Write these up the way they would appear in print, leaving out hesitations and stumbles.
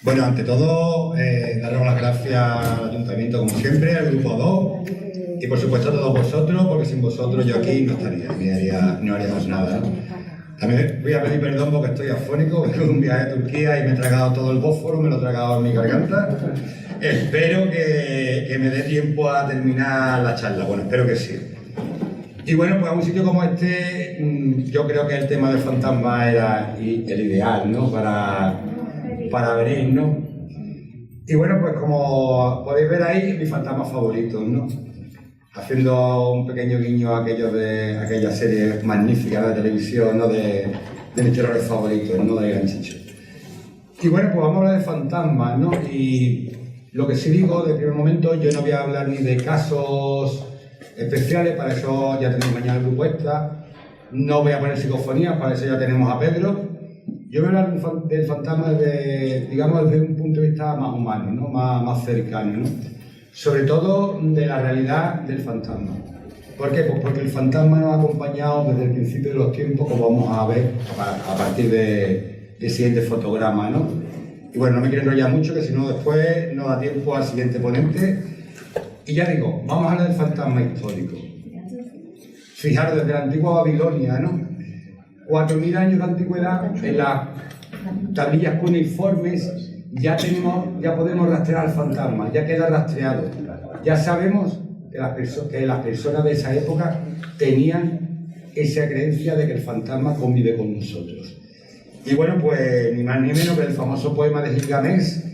Bueno, ante todo, daros las gracias al Ayuntamiento, como siempre, al Grupo 2 y, por supuesto, a todos vosotros, porque sin vosotros yo aquí no estaría, no haríamos nada, ¿no? También voy a pedir perdón porque estoy afónico, vengo de un viaje a Turquía y me he tragado todo el Bósforo, me lo he tragado en mi garganta. Espero que me dé tiempo a terminar la charla, bueno, espero que sí. Y bueno, pues a un sitio como este, yo creo que el tema del fantasma era el ideal, ¿no? Para venir, ¿no? Y bueno, pues como podéis ver ahí, mis fantasmas favoritos, ¿no? Haciendo un pequeño guiño a aquella serie magnífica de televisión, ¿no? De mis terrores favoritos, ¿no? De Ganchicho. Y bueno, pues vamos a hablar de fantasmas, ¿no? Y lo que sí digo, de primer momento, yo no voy a hablar ni de casos especiales, para eso ya tenemos mañana el grupo extra. No voy a poner psicofonías, para eso ya tenemos a Pedro. Yo voy a hablar del fantasma digamos, desde un punto de vista más humano, ¿no? Más cercano, ¿no? Sobre todo de la realidad del fantasma. ¿Por qué? Pues porque el fantasma nos ha acompañado desde el principio de los tiempos, como vamos a ver a partir del siguiente fotograma, ¿no? Y bueno, no me quiero enrollar mucho, que si no después no da tiempo al siguiente ponente. Y ya digo, vamos a hablar del fantasma histórico. Fijaros, desde la antigua Babilonia, ¿no? 4.000 años de antigüedad, en las tablillas cuneiformes ya podemos rastrear al fantasma, ya queda rastreado. Ya sabemos que las personas de esa época tenían esa creencia de que el fantasma convive con nosotros. Y bueno, pues ni más ni menos que el famoso poema de Gilgamesh,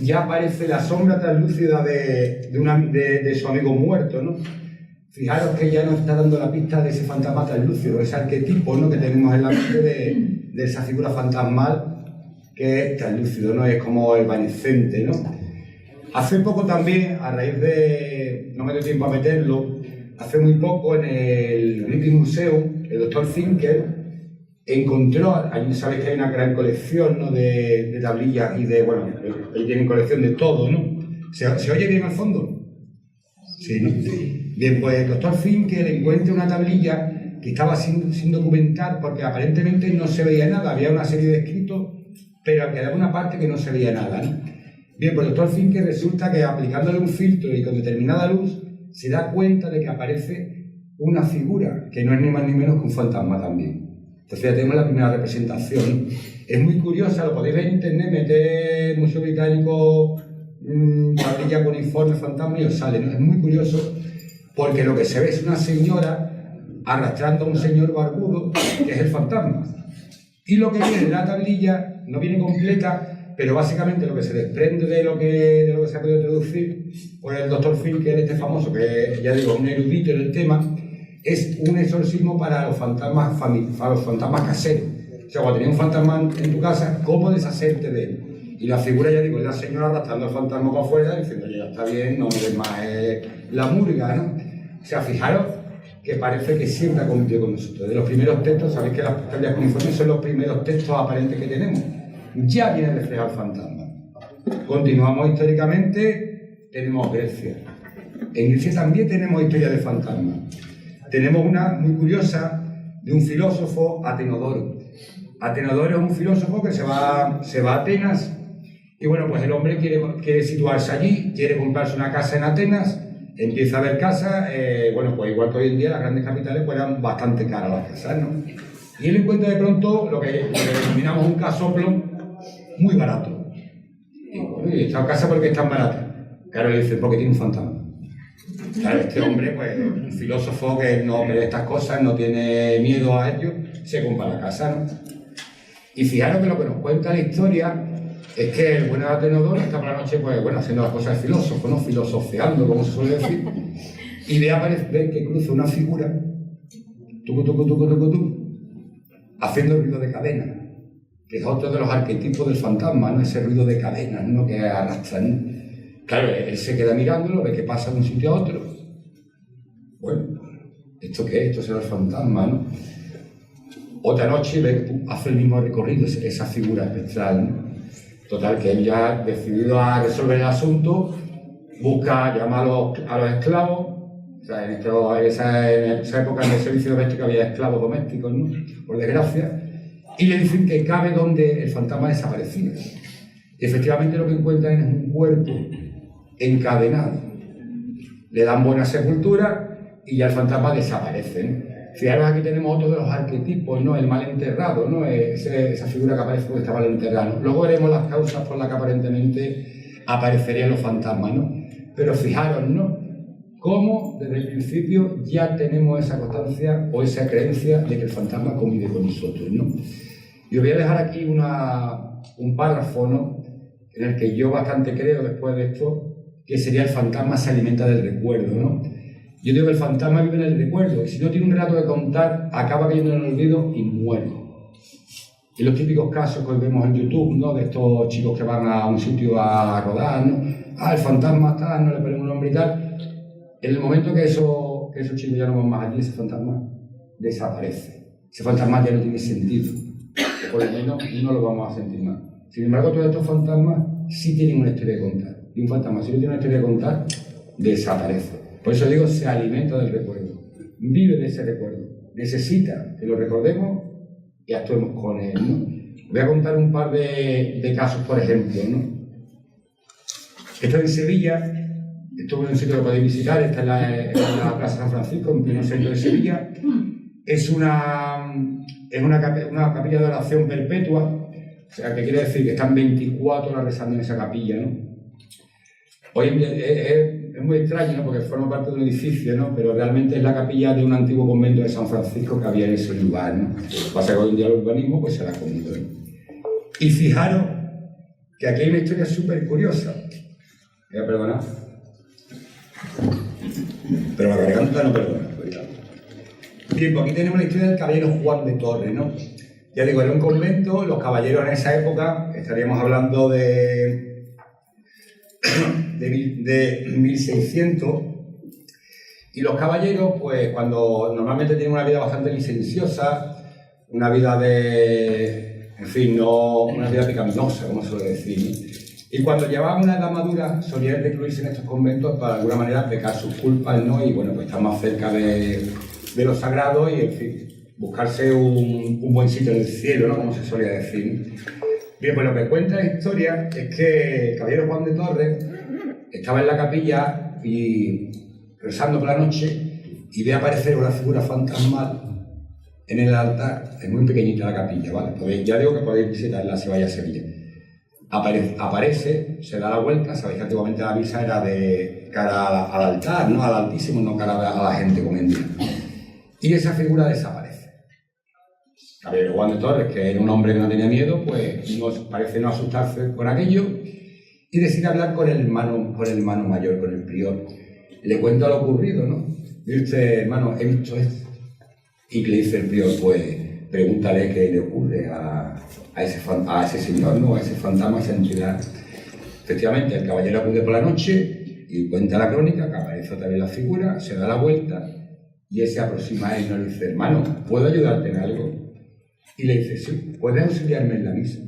ya aparece la sombra translúcida de su amigo muerto, ¿no? Fijaros que ya nos está dando la pista de ese fantasma translúcido, ese arquetipo, ¿no? Que tenemos en la mente de esa figura fantasmal que es translúcido, ¿no? Es como evanescente, ¿no? Hace poco también, a raíz de, no me dio tiempo a meterlo, hace muy poco en el British Museum, el doctor Finkel encontró, allí sabéis que hay una gran colección, ¿no? de tablillas y bueno, ahí tienen colección de todo, ¿no? ¿Se oye bien al fondo? Sí, ¿no? Bien, pues el doctor Finkel encuentra una tablilla que estaba sin documentar porque aparentemente no se veía nada, había una serie de escritos, pero quedaba una parte que no se veía nada, ¿no? Bien, pues el doctor Finkel resulta que aplicándole un filtro y con determinada luz se da cuenta de que aparece una figura que no es ni más ni menos que un fantasma también. Entonces ya tenemos la primera representación. Es muy curiosa, lo podéis ver en internet, meter Museo Británico, tablilla cuneiforme, fantasma y os sale, ¿no? Es muy curioso porque lo que se ve es una señora arrastrando a un señor barbudo que es el fantasma. Y lo que viene en la tablilla no viene completa, pero básicamente lo que se desprende de lo que se ha podido traducir por el doctor Finkel, este famoso, que ya digo, un erudito en el tema, es un exorcismo para los fantasmas caseros. O sea, cuando tenías un fantasma en tu casa, ¿cómo deshacerte de él? Y la figura, ya digo, es la señora arrastrando al fantasma para afuera, diciendo, ya está bien, no me des más la murga, ¿no? O sea, fijaros que parece que siempre ha convivido con nosotros. De los primeros textos, sabéis que las tablillas cuneiformes son los primeros textos aparentes que tenemos. Ya viene reflejado el fantasma. Continuamos históricamente, tenemos Grecia. En Grecia también tenemos historia de fantasmas. Tenemos una muy curiosa de un filósofo, Atenodoro. Atenodoro es un filósofo que se va a Atenas y bueno, pues el hombre quiere situarse allí, quiere comprarse una casa en Atenas, empieza a ver casas, bueno, pues igual que hoy en día las grandes capitales pues eran bastante caras las casas, ¿no? Y él encuentra de pronto lo que denominamos un casoplo muy barato. Y bueno, ¿y esta casa por qué es tan barata? Claro, le dice, porque tiene un fantasma. Claro, este hombre, pues, un filósofo que no ve estas cosas, no tiene miedo a ello, se compra la casa, ¿no? Y fijaros que lo que nos cuenta la historia es que el buen Atenodoro está por la noche, pues, bueno, haciendo las cosas de filósofo, ¿no? Filosofeando, como se suele decir, y ve que cruza una figura, haciendo ruido de cadena, que es otro de los arquetipos del fantasma, ¿no? Ese ruido de cadena, ¿no? Que arrastran, ¿no? Claro, él se queda mirándolo, ve que pasa de un sitio a otro. Bueno, ¿esto qué es? Esto será el fantasma, ¿no? Otra noche hace el mismo recorrido, esa figura espectral, ¿no? Total, que él ya ha decidido a resolver el asunto, llama a los esclavos. O sea, en esa época en el servicio doméstico había esclavos domésticos, ¿no? Por desgracia. Y le dicen que cabe donde el fantasma desaparecía. Y efectivamente lo que encuentran es un cuerpo encadenado. Le dan buena sepultura y ya el fantasma desaparece, ¿no? Fijaros, aquí tenemos otro de los arquetipos, ¿no? El mal enterrado, ¿no? Esa figura que aparece porque está mal enterrado. Luego veremos las causas por las que aparentemente aparecerían los fantasmas, ¿no? Pero fijaros, ¿no? Cómo desde el principio ya tenemos esa constancia o esa creencia de que el fantasma convive con nosotros, ¿no? Y os voy a dejar aquí un párrafo, ¿no? En el que yo bastante creo después de esto, que sería el fantasma se alimenta del recuerdo, ¿no? Yo digo que el fantasma vive en el recuerdo, y si no tiene un relato de contar, acaba cayendo en el olvido y muere. Y los típicos casos que vemos en YouTube, ¿no? De estos chicos que van a un sitio a rodar, ¿no? El fantasma está, no le ponen un nombre y tal. En el momento que esos chicos ya no van más allí, ese fantasma desaparece. Ese fantasma ya no tiene sentido. O por lo menos no lo vamos a sentir más. Sin embargo, todos estos fantasmas sí tienen una historia de contar. Y un fantasma, si no tiene una historia de contar, desaparece. Por eso digo, se alimenta del recuerdo. Vive de ese recuerdo. Necesita que lo recordemos y actuemos con él, ¿no? Voy a contar un par de casos, por ejemplo, ¿no? Esto en Sevilla, esto es un sitio que podéis visitar, está en la Plaza San Francisco, en pleno centro de Sevilla. Es una capilla de oración perpetua, o sea, que quiere decir que están 24 horas rezando en esa capilla, ¿no? Hoy en día es muy extraño, ¿no? Porque forma parte de un edificio, ¿no? Pero realmente es la capilla de un antiguo convento de San Francisco que había en ese lugar, ¿no? Pasa que hoy en día el urbanismo pues se la ha comido, ¿no? Y fijaros que aquí hay una historia súper curiosa. Voy a perdonar. Pero la garganta no perdona. Bien, pues aquí tenemos la historia del caballero Juan de Torres, ¿no? Ya digo, era un convento, los caballeros en esa época, estaríamos hablando de 1600, y los caballeros, pues cuando normalmente tienen una vida bastante licenciosa, una vida en fin, no una vida pecaminosa, como suele decir, ¿no? Y cuando llevaban una edad madura, solían recluirse en estos conventos para de alguna manera pecar sus culpas, ¿no? Y bueno, pues estar más cerca de lo sagrado y, en fin, buscarse un buen sitio en el cielo, ¿no? Como se solía decir. Bien, pues lo que cuenta la historia es que el caballero Juan de Torres estaba en la capilla y rezando por la noche y ve aparecer una figura fantasmal en el altar. Es muy pequeñita la capilla, ¿vale? Ya digo que podéis visitarla si vais a Sevilla. Aparece, se da la vuelta. Sabéis que antiguamente la misa era de cara al altar, ¿no? Al Altísimo, no cara a la gente como en día. Y esa figura desaparece. Caballero Juan de Torres, que era un hombre que no tenía miedo, pues parece no asustarse por aquello y decide hablar con el hermano mayor, con el prior. Le cuenta lo ocurrido, ¿no? Dice, hermano, he visto esto. Y le dice el prior, pues pregúntale qué le ocurre a ese señor, ¿no? A ese fantasma, a esa entidad. Efectivamente, el caballero acude por la noche y cuenta la crónica, que aparece otra vez la figura, se da la vuelta y él se aproxima a él y le dice, hermano, ¿puedo ayudarte en algo? Y le dice, sí, ¿puedes auxiliarme en la misa?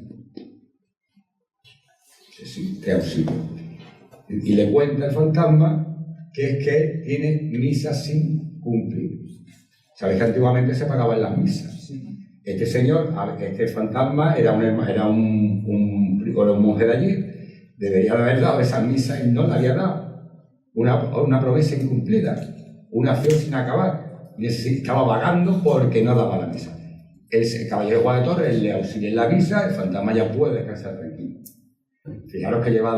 Dice, sí, te auxilio. Y le cuenta el fantasma que es que tiene misas sin cumplir. Sabéis que antiguamente se pagaban las misas. Este señor, este fantasma, era un monje de allí, debería de haber dado esas misas y no le había dado. Una promesa incumplida, una acción sin acabar. Y estaba vagando porque no daba la misa. El caballero Juan de Torres le auxilia en la misa, el fantasma ya puede descansar tranquilo. Fijaros que lleva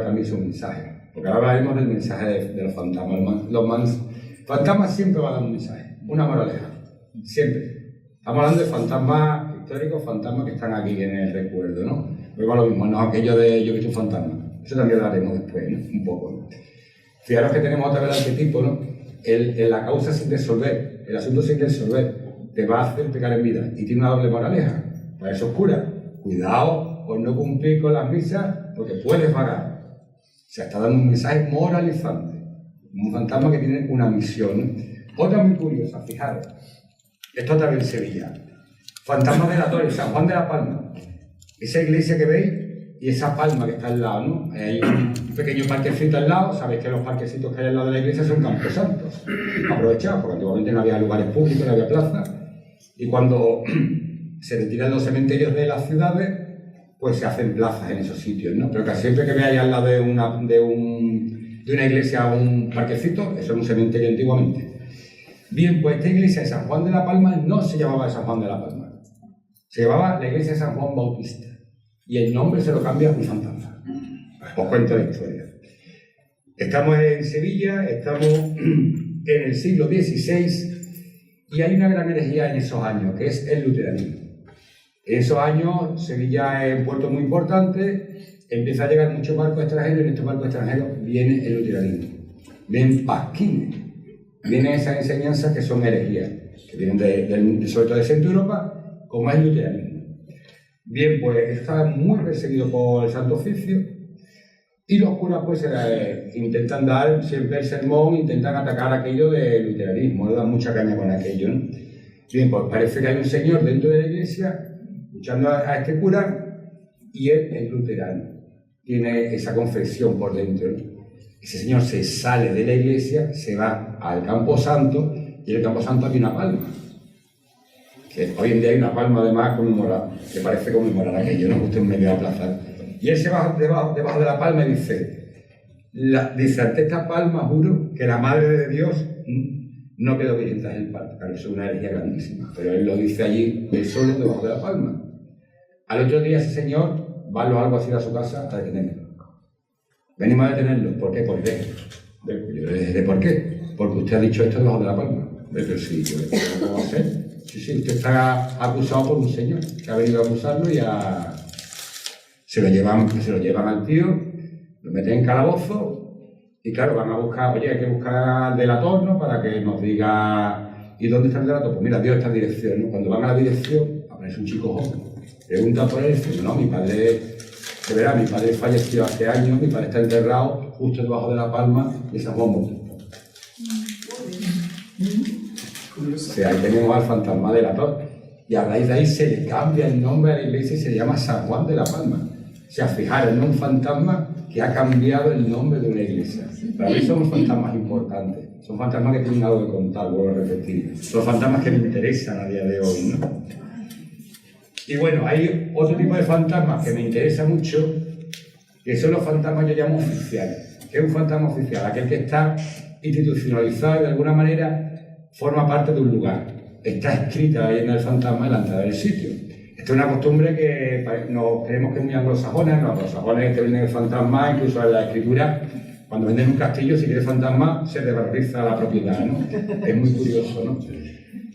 también su mensaje. Porque ahora hablaremos del mensaje de los fantasmas. Los fantasmas siempre van a dar un mensaje, una moraleja. Siempre. Estamos hablando de fantasmas históricos, fantasmas que están aquí en el recuerdo, ¿no? Pero lo mismo, no aquello de yo he visto un fantasma. Eso también lo haremos después, ¿no? Un poco, ¿no? Fijaros que tenemos otra vez el arquetipo, ¿no? La causa sin resolver, el asunto sin resolver, te va a hacer pecar en vida y tiene una doble moraleja. Para eso oscura. Cuidado por no cumplir con las misas porque puedes vagar. Se está dando un mensaje moralizante. Un fantasma que tiene una misión, ¿no? Otra muy curiosa, fijaros. Esto también en Sevilla. Fantasma de la Torre, San Juan de la Palma. Esa iglesia que veis y esa palma que está al lado, ¿no? Hay un pequeño parquecito al lado. Sabéis que los parquecitos que hay al lado de la iglesia son camposantos. Aprovechados, porque antiguamente no había lugares públicos, no había plazas. Y cuando se retiran los cementerios de las ciudades, pues se hacen plazas en esos sitios, ¿no? Pero que siempre que veáis al lado de una iglesia o un parquecito, eso es un cementerio antiguamente. Bien, pues esta iglesia de San Juan de la Palma no se llamaba de San Juan de la Palma, se llamaba la iglesia de San Juan Bautista, y el nombre se lo cambia a un fantasma. Os cuento la historia. Estamos en Sevilla, estamos en el siglo XVI, y hay una gran herejía en esos años, que es el luteranismo. En esos años, Sevilla es un puerto muy importante, empieza a llegar muchos barcos extranjeros, y en estos barcos extranjeros viene el luteranismo. Vienen pasquines, vienen esas enseñanzas que son herejías, que vienen sobre todo de Centro Europa, como es el luteranismo. Bien, pues está muy perseguido por el Santo Oficio, y los curas pues intentan dar siempre el sermón, intentan atacar aquello del luteranismo, le dan mucha caña con aquello, ¿no? Bien, pues parece que hay un señor dentro de la iglesia escuchando a este cura, y él es luterano, tiene esa confesión por dentro, ¿no? Ese señor se sale de la iglesia, se va al Camposanto, y en el Camposanto hay una palma, que hoy en día hay una palma además conmemorada, que parece conmemorar aquello, ¿no? Usted me va a aplazar. Y él se va debajo de la palma y dice, ante esta palma juro que la Madre de Dios no quedó virgen tras el parto. Claro, eso es una herejía grandísima, pero él lo dice allí, él solo debajo de la palma. Al otro día ese señor va a los alguaciles a ir a su casa a detenerlo. Venimos a detenerlo. ¿Por qué? Por qué. ¿Por qué? Porque usted ha dicho esto debajo de la palma. Pero sí, ¿cómo puedo hacer? Sí, usted está acusado por un señor que ha venido a acusarlo y se lo llevan al tío, lo meten en calabozo y claro, van a buscar, oye, hay que buscar al delator, ¿no? Para que nos diga, ¿y dónde está el delator? Pues mira, dio esta dirección, ¿no? Cuando van a la dirección, aparece un chico joven, pregunta por él y dice, no, mi padre, de verdad, mi padre falleció hace años, mi padre está enterrado justo debajo de la palma de San Juan Bautista. O sea, ahí tenemos al fantasma delator, y a raíz de ahí se le cambia el nombre a la iglesia y se llama San Juan de la Palma. O sea, fijaros, no un fantasma que ha cambiado el nombre de una iglesia. Para mí son fantasmas importantes, son fantasmas que tienen algo que contar, vuelvo a repetir. Son fantasmas que me interesan a día de hoy, ¿no? Y bueno, hay otro tipo de fantasmas que me interesa mucho, que son los fantasmas que yo llamo oficiales. ¿Qué es un fantasma oficial? Aquel que está institucionalizado y de alguna manera forma parte de un lugar. Está escrita la leyenda del fantasma en la entrada del sitio. Esto es una costumbre que nos creemos que es muy anglosajona. Los anglosajones que venden el fantasma, incluso en la escritura, cuando venden un castillo, si quiere fantasma, se desvaloriza la propiedad, ¿no? Es muy curioso, ¿no?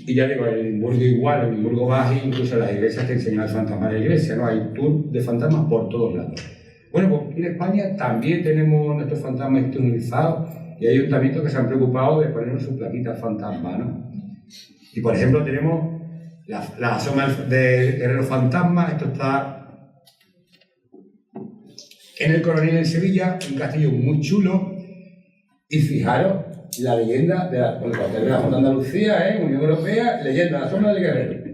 Y ya digo, en Edimburgo igual, en Edimburgo vas y incluso en las iglesias te enseñan el fantasma de la iglesia, ¿no? Hay tour de fantasmas por todos lados. Bueno, pues aquí en España también tenemos nuestros fantasmas institucionalizados y hay ayuntamientos que se han preocupado de poner sus plaquitas fantasma, ¿no? Y por ejemplo tenemos la asoma del Guerrero Fantasma. Esto está en el Coronel en Sevilla, un castillo muy chulo. Y fijaros la leyenda de la Junta de Andalucía, Unión Europea, leyenda de la asoma del Guerrero.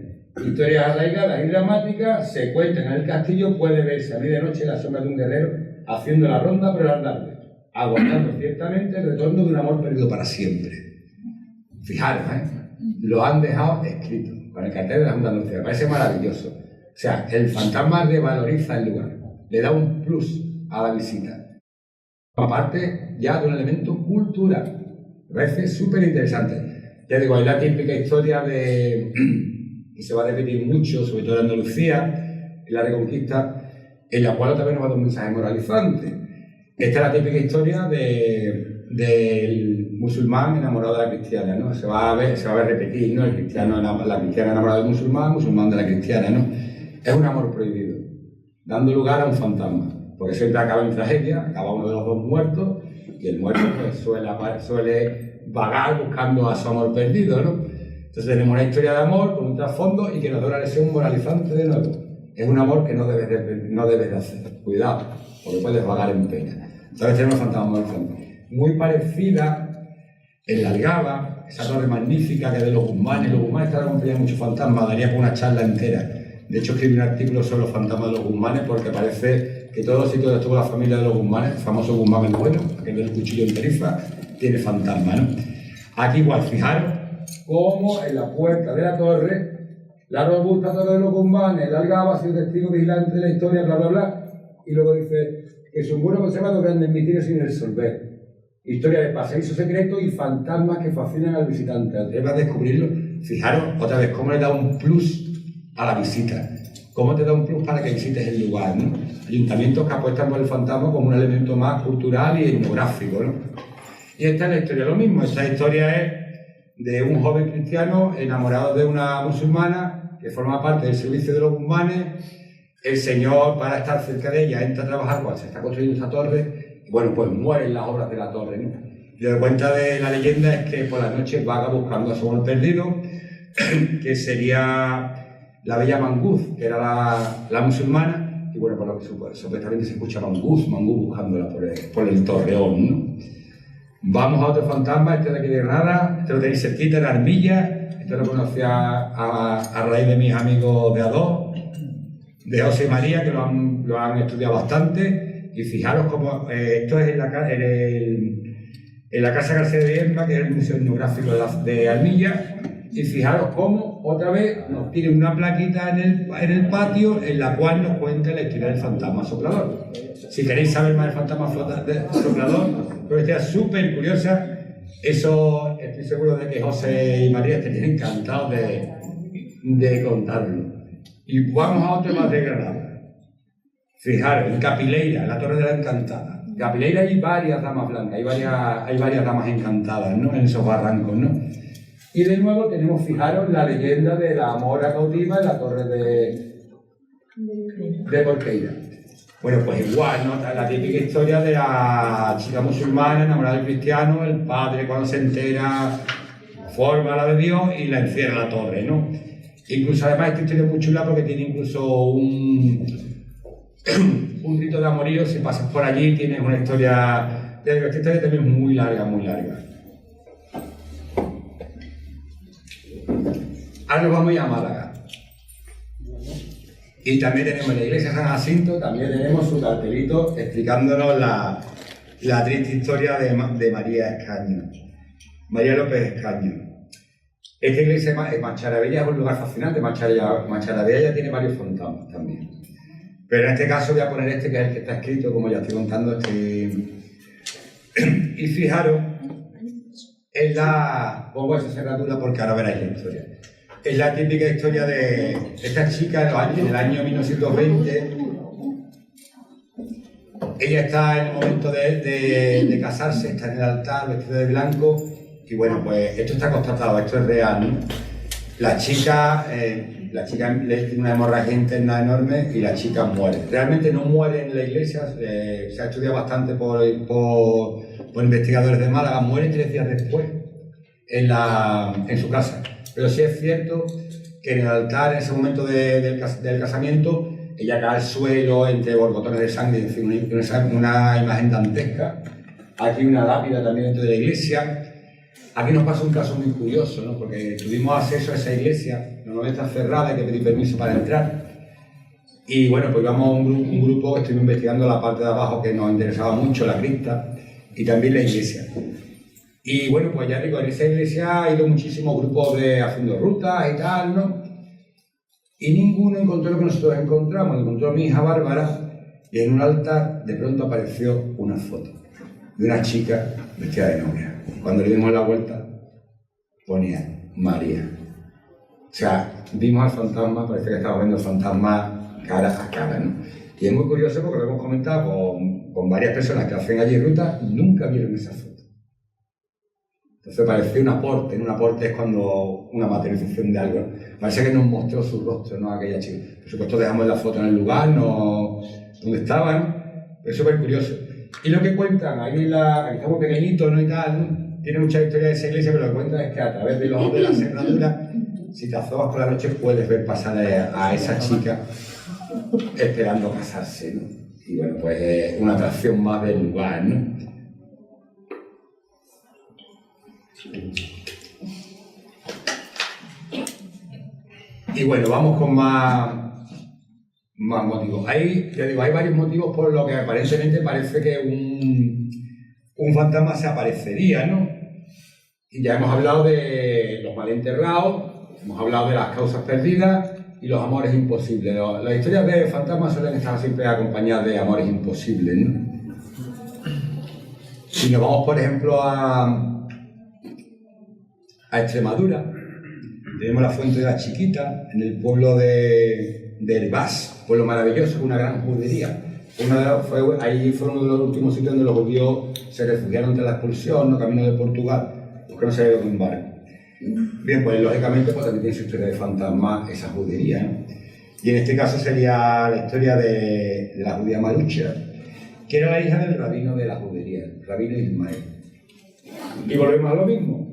Historias arraigadas y dramáticas se cuentan en el castillo. Puede verse a medianoche la sombra de un guerrero haciendo la ronda por el andarte, aguardando ciertamente el retorno de un amor perdido para siempre. Fijaros, lo han dejado escrito con el cartel de la Junta de Andalucía. Me parece maravilloso. O sea, el fantasma revaloriza el lugar, le da un plus a la visita. Aparte ya de un elemento cultural. Me parece súper interesante. Ya digo, hay la típica historia de, y se va a repetir mucho, sobre todo en Andalucía, en la Reconquista, en la cual también nos va a dar un mensaje moralizante. Esta es la típica historia del musulmán enamorado de la cristiana, ¿no? Se va a ver repetir, ¿no? La cristiana enamorada del musulmán, el musulmán de la cristiana, ¿no? Es un amor prohibido, dando lugar a un fantasma, porque siempre acaba en tragedia, acaba uno de los dos muertos, y el muerto pues, suele vagar buscando a su amor perdido, ¿no? Entonces tenemos una historia de amor con un trasfondo y que nos da una lección moralizante de nuevo. Es un amor que no debes de hacer. Cuidado, porque puedes vagar en pena. Entonces tenemos fantasma moralizante. Muy parecida en la Algaba, esa torre magnífica que es de los Guzmanes. Los Guzmanes están acompañados de muchos fantasmas, daría por una charla entera. De hecho, escribí un artículo sobre los fantasmas de los Guzmanes porque parece que todos los sitios donde estuvo la familia de los Guzmanes, el famoso Guzmán el Bueno, aquel del cuchillo en Tarifa, tiene fantasma, ¿no? Aquí igual, fijaros cómo en la puerta de la torre La robusta torre de los Guzmanes, el Algaba ha sido testigo vigilante de la historia, bla, bla, bla. Y luego dice que son buenos conservadores grandes misterios sin resolver. Historia de pasadizo secreto y fantasmas que fascinan al visitante. Atreva a descubrirlo. Fijaros, otra vez, cómo le da un plus a la visita. Cómo te da un plus para que visites el lugar, ¿no? Ayuntamientos que apuestan por el fantasma como un elemento más cultural y etnográfico, ¿no? Y esta es la historia, lo mismo. Esta historia es de un joven cristiano enamorado de una musulmana que forma parte del servicio de los Guzmanes. El señor, para estar cerca de ella, entra a trabajar cuando se está construyendo esta torre. Y bueno, pues mueren las obras de la torre, ¿no? Y lo que cuenta de la leyenda es que por las noches vaga buscando a su amor perdido, que sería la bella Manguz, que era la musulmana. Y bueno, por lo que supuestamente se escucha Manguz buscándola por el torreón, ¿no? Vamos a otro fantasma, este de aquí de Granada, este lo tenéis cerquita, en Armilla. Este lo conocí a raíz de mis amigos de A2, de José y María, que lo han estudiado bastante. Y fijaros cómo esto es en la Casa García de Viedma, que es el Museo Etnográfico de Armilla. Y fijaros cómo otra vez nos tiene una plaquita en el patio en la cual nos cuenta la historia del fantasma soplador. Si queréis saber más del fantasma soplador, una historia súper curiosa. Eso estoy seguro de que José y María estarían encantados de contarlo. Y vamos a otro más de Granada. Fijaros, en Capileira, la Torre de la Encantada. En Capileira hay varias damas blancas, hay varias damas encantadas, ¿no? En esos barrancos, ¿no? Y de nuevo tenemos, fijaros, la leyenda de la mora cautiva en la Torre de Porqueira. Bueno, pues igual, ¿no? La típica historia de la chica musulmana enamorada del cristiano, el padre cuando se entera forma la de Dios y la encierra en la torre, ¿no? Incluso además esta historia es muy chula porque tiene incluso un rito de amorío. Si pasas por allí tienes una historia, ya digo, esta historia también es muy larga, muy larga. Ahora nos vamos a Málaga. Y también tenemos la iglesia de San Jacinto, también tenemos su cartelito explicándonos la triste historia de María Escaño, María López Escaño. Esta iglesia de Macharavella es un lugar fascinante. Macharavella ya tiene varios fantasmas también. Pero en este caso voy a poner este, que es el que está escrito, como ya estoy contando. Y fijaros, pongo esa cerradura porque ahora veréis la historia. Es la típica historia de esta chica en el año 1920. Ella está en el momento de casarse, está en el altar vestida de blanco. Y bueno, pues esto está constatado, esto es real, ¿no? La chica le tiene una hemorragia interna enorme y la chica muere. Realmente no muere en la iglesia, se ha estudiado bastante por investigadores de Málaga, muere 3 días después en su casa. Pero sí es cierto que en el altar, en ese momento del casamiento, ella cae al suelo entre borbotones de sangre, en fin, una imagen dantesca. Aquí una lápida también dentro de la iglesia. Aquí nos pasa un caso muy curioso, ¿no? Porque tuvimos acceso a esa iglesia, normalmente está cerrada, hay que pedir permiso para entrar. Y bueno, pues íbamos un grupo que estuvimos investigando la parte de abajo que nos interesaba mucho, la cripta, y también la iglesia. Y bueno, pues ya digo, en esa iglesia ha ido muchísimos grupos haciendo rutas y tal, ¿no? Y ninguno encontró lo que nosotros encontramos. Encontró mi hija Bárbara y en un altar de pronto apareció una foto de una chica vestida de novia. Cuando le dimos la vuelta, ponía María. O sea, vimos al fantasma, parece que estábamos viendo el fantasma cara a cara, ¿no? Y es muy curioso porque lo hemos comentado con varias personas que hacen allí rutas y nunca vieron esa foto. Entonces parecía un aporte, ¿no? Un aporte es cuando una materialización de algo, ¿no? Parece que nos mostró su rostro, ¿no? Aquella chica. Por supuesto dejamos la foto en el lugar, no donde estaba, ¿no? Pero es súper curioso. Y lo que cuentan, aquí está muy pequeñito, ¿no? Y tal, ¿no? Tiene mucha historia de esa iglesia, pero lo que cuentan es que a través de los ojos de la cerradura, si te asomas por la noche, puedes ver pasar a esa chica esperando casarse, ¿no? Y bueno, pues es una atracción más del lugar, ¿no? Y bueno, vamos con más motivos. Hay varios motivos por los que aparentemente parece que un fantasma se aparecería, ¿no? Y ya hemos hablado de los mal enterrados, Hemos hablado de las causas perdidas y los amores imposibles. Las historias de fantasmas suelen estar siempre acompañadas de amores imposibles, ¿no? Si nos vamos, por ejemplo, a Extremadura, tenemos la Fuente de la Chiquita, en el pueblo de Herbás, pueblo maravilloso, una gran judería. Ahí fue uno de los últimos sitios donde los judíos se refugiaron ante la expulsión, ¿no? Camino de Portugal, porque no se había ido con un barco. Bien, pues lógicamente pues, también tiene su historia de fantasma esa judería, ¿no? Y en este caso sería la historia de la judía Marucha, que era la hija del rabino de la judería, el rabino Ismael. Y volvemos a lo mismo.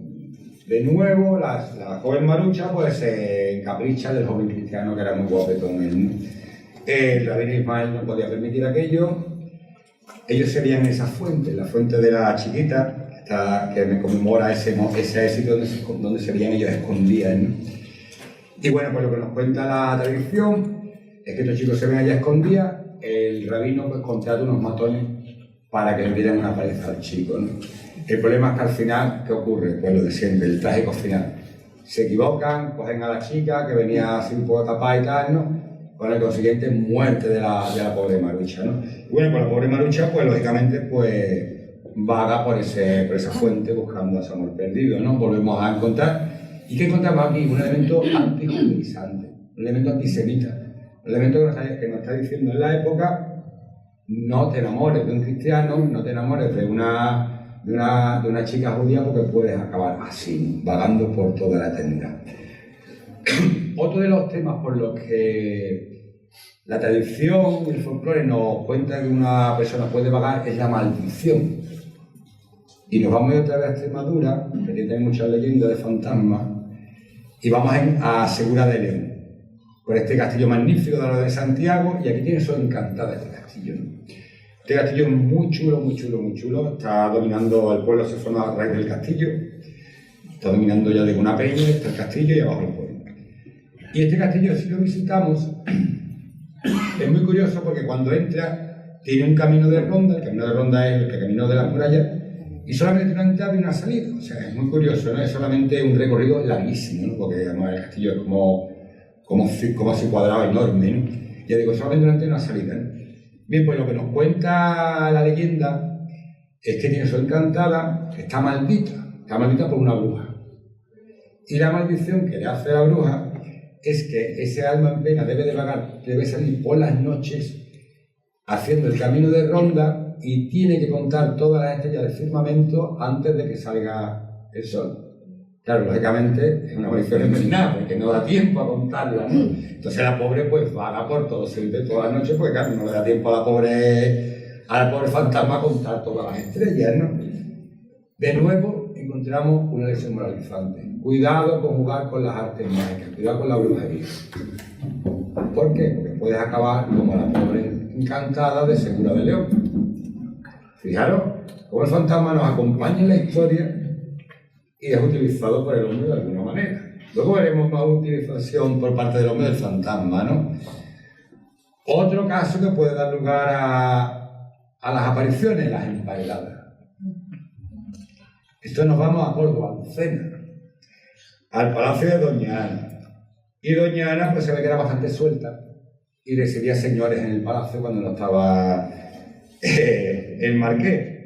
De nuevo, la joven Marucha pues se encapricha del joven cristiano que era muy guapetón él, ¿no? El rabino Ismael no podía permitir aquello. Ellos se veían en esa fuente, la Fuente de la Chiquita, que me conmemora ese éxito donde se veían ellos escondidos, ¿no? Y bueno, pues lo que nos cuenta la tradición es que estos chicos se ven allá escondidos, el rabino pues contrata unos matones para que le pidan una paliza al chico, ¿no? El problema es que al final, ¿qué ocurre? Pues lo de siempre, el trágico final. Se equivocan, cogen a la chica que venía así un poco tapada y tal, ¿no? Con el consiguiente muerte de la pobre Marucha, ¿no? Y bueno, pues la pobre Marucha, pues lógicamente, pues vaga por esa fuente buscando a su amor perdido, ¿no? Volvemos a encontrar. ¿Y qué encontramos aquí? Un elemento antijudaizante, un elemento antisemita, un elemento que nos está diciendo en la época: no te enamores de un cristiano, no te enamores de una chica judía porque puedes acabar así, vagando por toda la eternidad. Otro de los temas por los que la tradición y el folclore nos cuenta que una persona puede vagar es la maldición. Y nos vamos otra vez a Extremadura, que tiene muchas leyendas de fantasmas, y vamos a Segura de León, por este castillo magnífico de la de Santiago, y aquí tiene eso encantada este castillo, ¿no? Este castillo es muy chulo, muy chulo, muy chulo. Está dominando el pueblo, se forma a raíz del castillo. Está dominando ya de una peña, está el castillo y abajo el pueblo. Y este castillo, si lo visitamos, es muy curioso porque cuando entra tiene un camino de ronda. El camino de ronda es el camino de la muralla, y solamente tiene una entrada y una salida. O sea, es muy curioso, ¿no? Es solamente un recorrido larguísimo, ¿no? Porque además el castillo es como así cuadrado, enorme, ¿no? Ya digo, solamente una entrada y una salida, ¿no? Bien, pues lo que nos cuenta la leyenda es que tiene su encantada, que está maldita por una bruja. Y la maldición que le hace la bruja es que ese alma en pena debe salir por las noches haciendo el camino de ronda y tiene que contar todas las estrellas del firmamento antes de que salga el sol. Claro, lógicamente es una maldición envenenada porque no da tiempo a contarla, ¿no? Entonces la pobre pues vaga por todo siempre, todas las noches, porque claro, no le da tiempo a la pobre fantasma a contar todas las estrellas, ¿no? De nuevo encontramos una lección moralizante. Cuidado con jugar con las artes mágicas, cuidado con la brujería. ¿Por qué? Porque puedes acabar como la pobre encantada de Segura de León. Fijaros cómo el fantasma nos acompaña en la historia y es utilizado por el hombre de alguna manera. Luego veremos más utilización por parte del hombre del fantasma, ¿no? Otro caso que puede dar lugar a las apariciones, las emparedadas. Esto nos vamos a Córdoba, Lucena, al palacio de Doña Ana. Y Doña Ana pues se ve que era bastante suelta y recibía señores en el palacio cuando no estaba el marqués.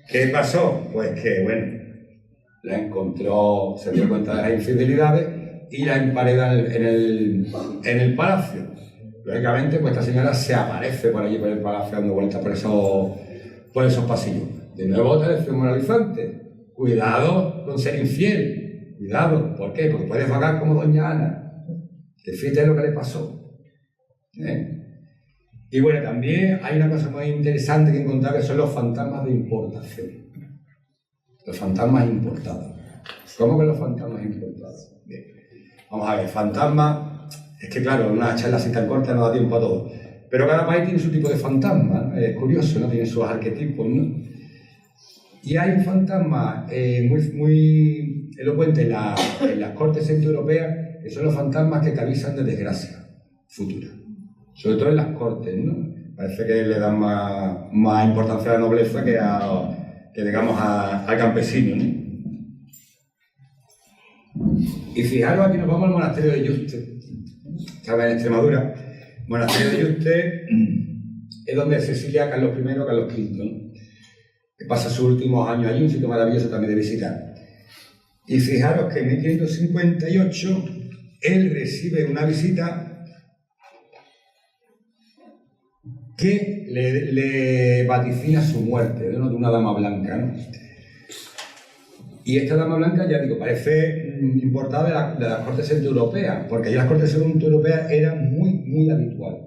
¿Qué pasó? Pues que, bueno, la encontró, se dio cuenta de las infidelidades y la empareda en el palacio. Lógicamente, pues esta señora se aparece por allí por el palacio dando vueltas por esos pasillos. De nuevo, otra lección moralizante. Cuidado con ser infiel. Cuidado. ¿Por qué? Porque puedes vagar como Doña Ana. Que fíjate lo que le pasó. Y bueno, también hay una cosa muy interesante que encontrar, que son los fantasmas de importación. Los fantasmas importados. ¿Cómo que los fantasmas importados? Bien. Vamos a ver, fantasmas. Es que claro, una charla así tan corta no da tiempo a todo. Pero cada país tiene su tipo de fantasma, ¿no? Es curioso, ¿no? Tiene sus arquetipos, ¿no? Y hay un fantasma muy elocuente en las cortes centroeuropeas, que son los fantasmas que te avisan de desgracia futura. Sobre todo en las cortes, ¿no? Parece que le dan más importancia a la nobleza que digamos, al campesino, ¿no? Y fijaros, aquí nos vamos al monasterio de Yuste, estaba en Extremadura. El monasterio de Yuste es donde se exilia Carlos I, Carlos V, ¿no? Que pasa sus últimos años allí, un sitio maravilloso también de visitar. Y fijaros que en 1558 él recibe una visita que le vaticina su muerte, de una dama blanca, ¿no? Y esta dama blanca, ya digo, parece importada de las cortes centroeuropeas, porque allí las cortes centroeuropeas eran muy habituales.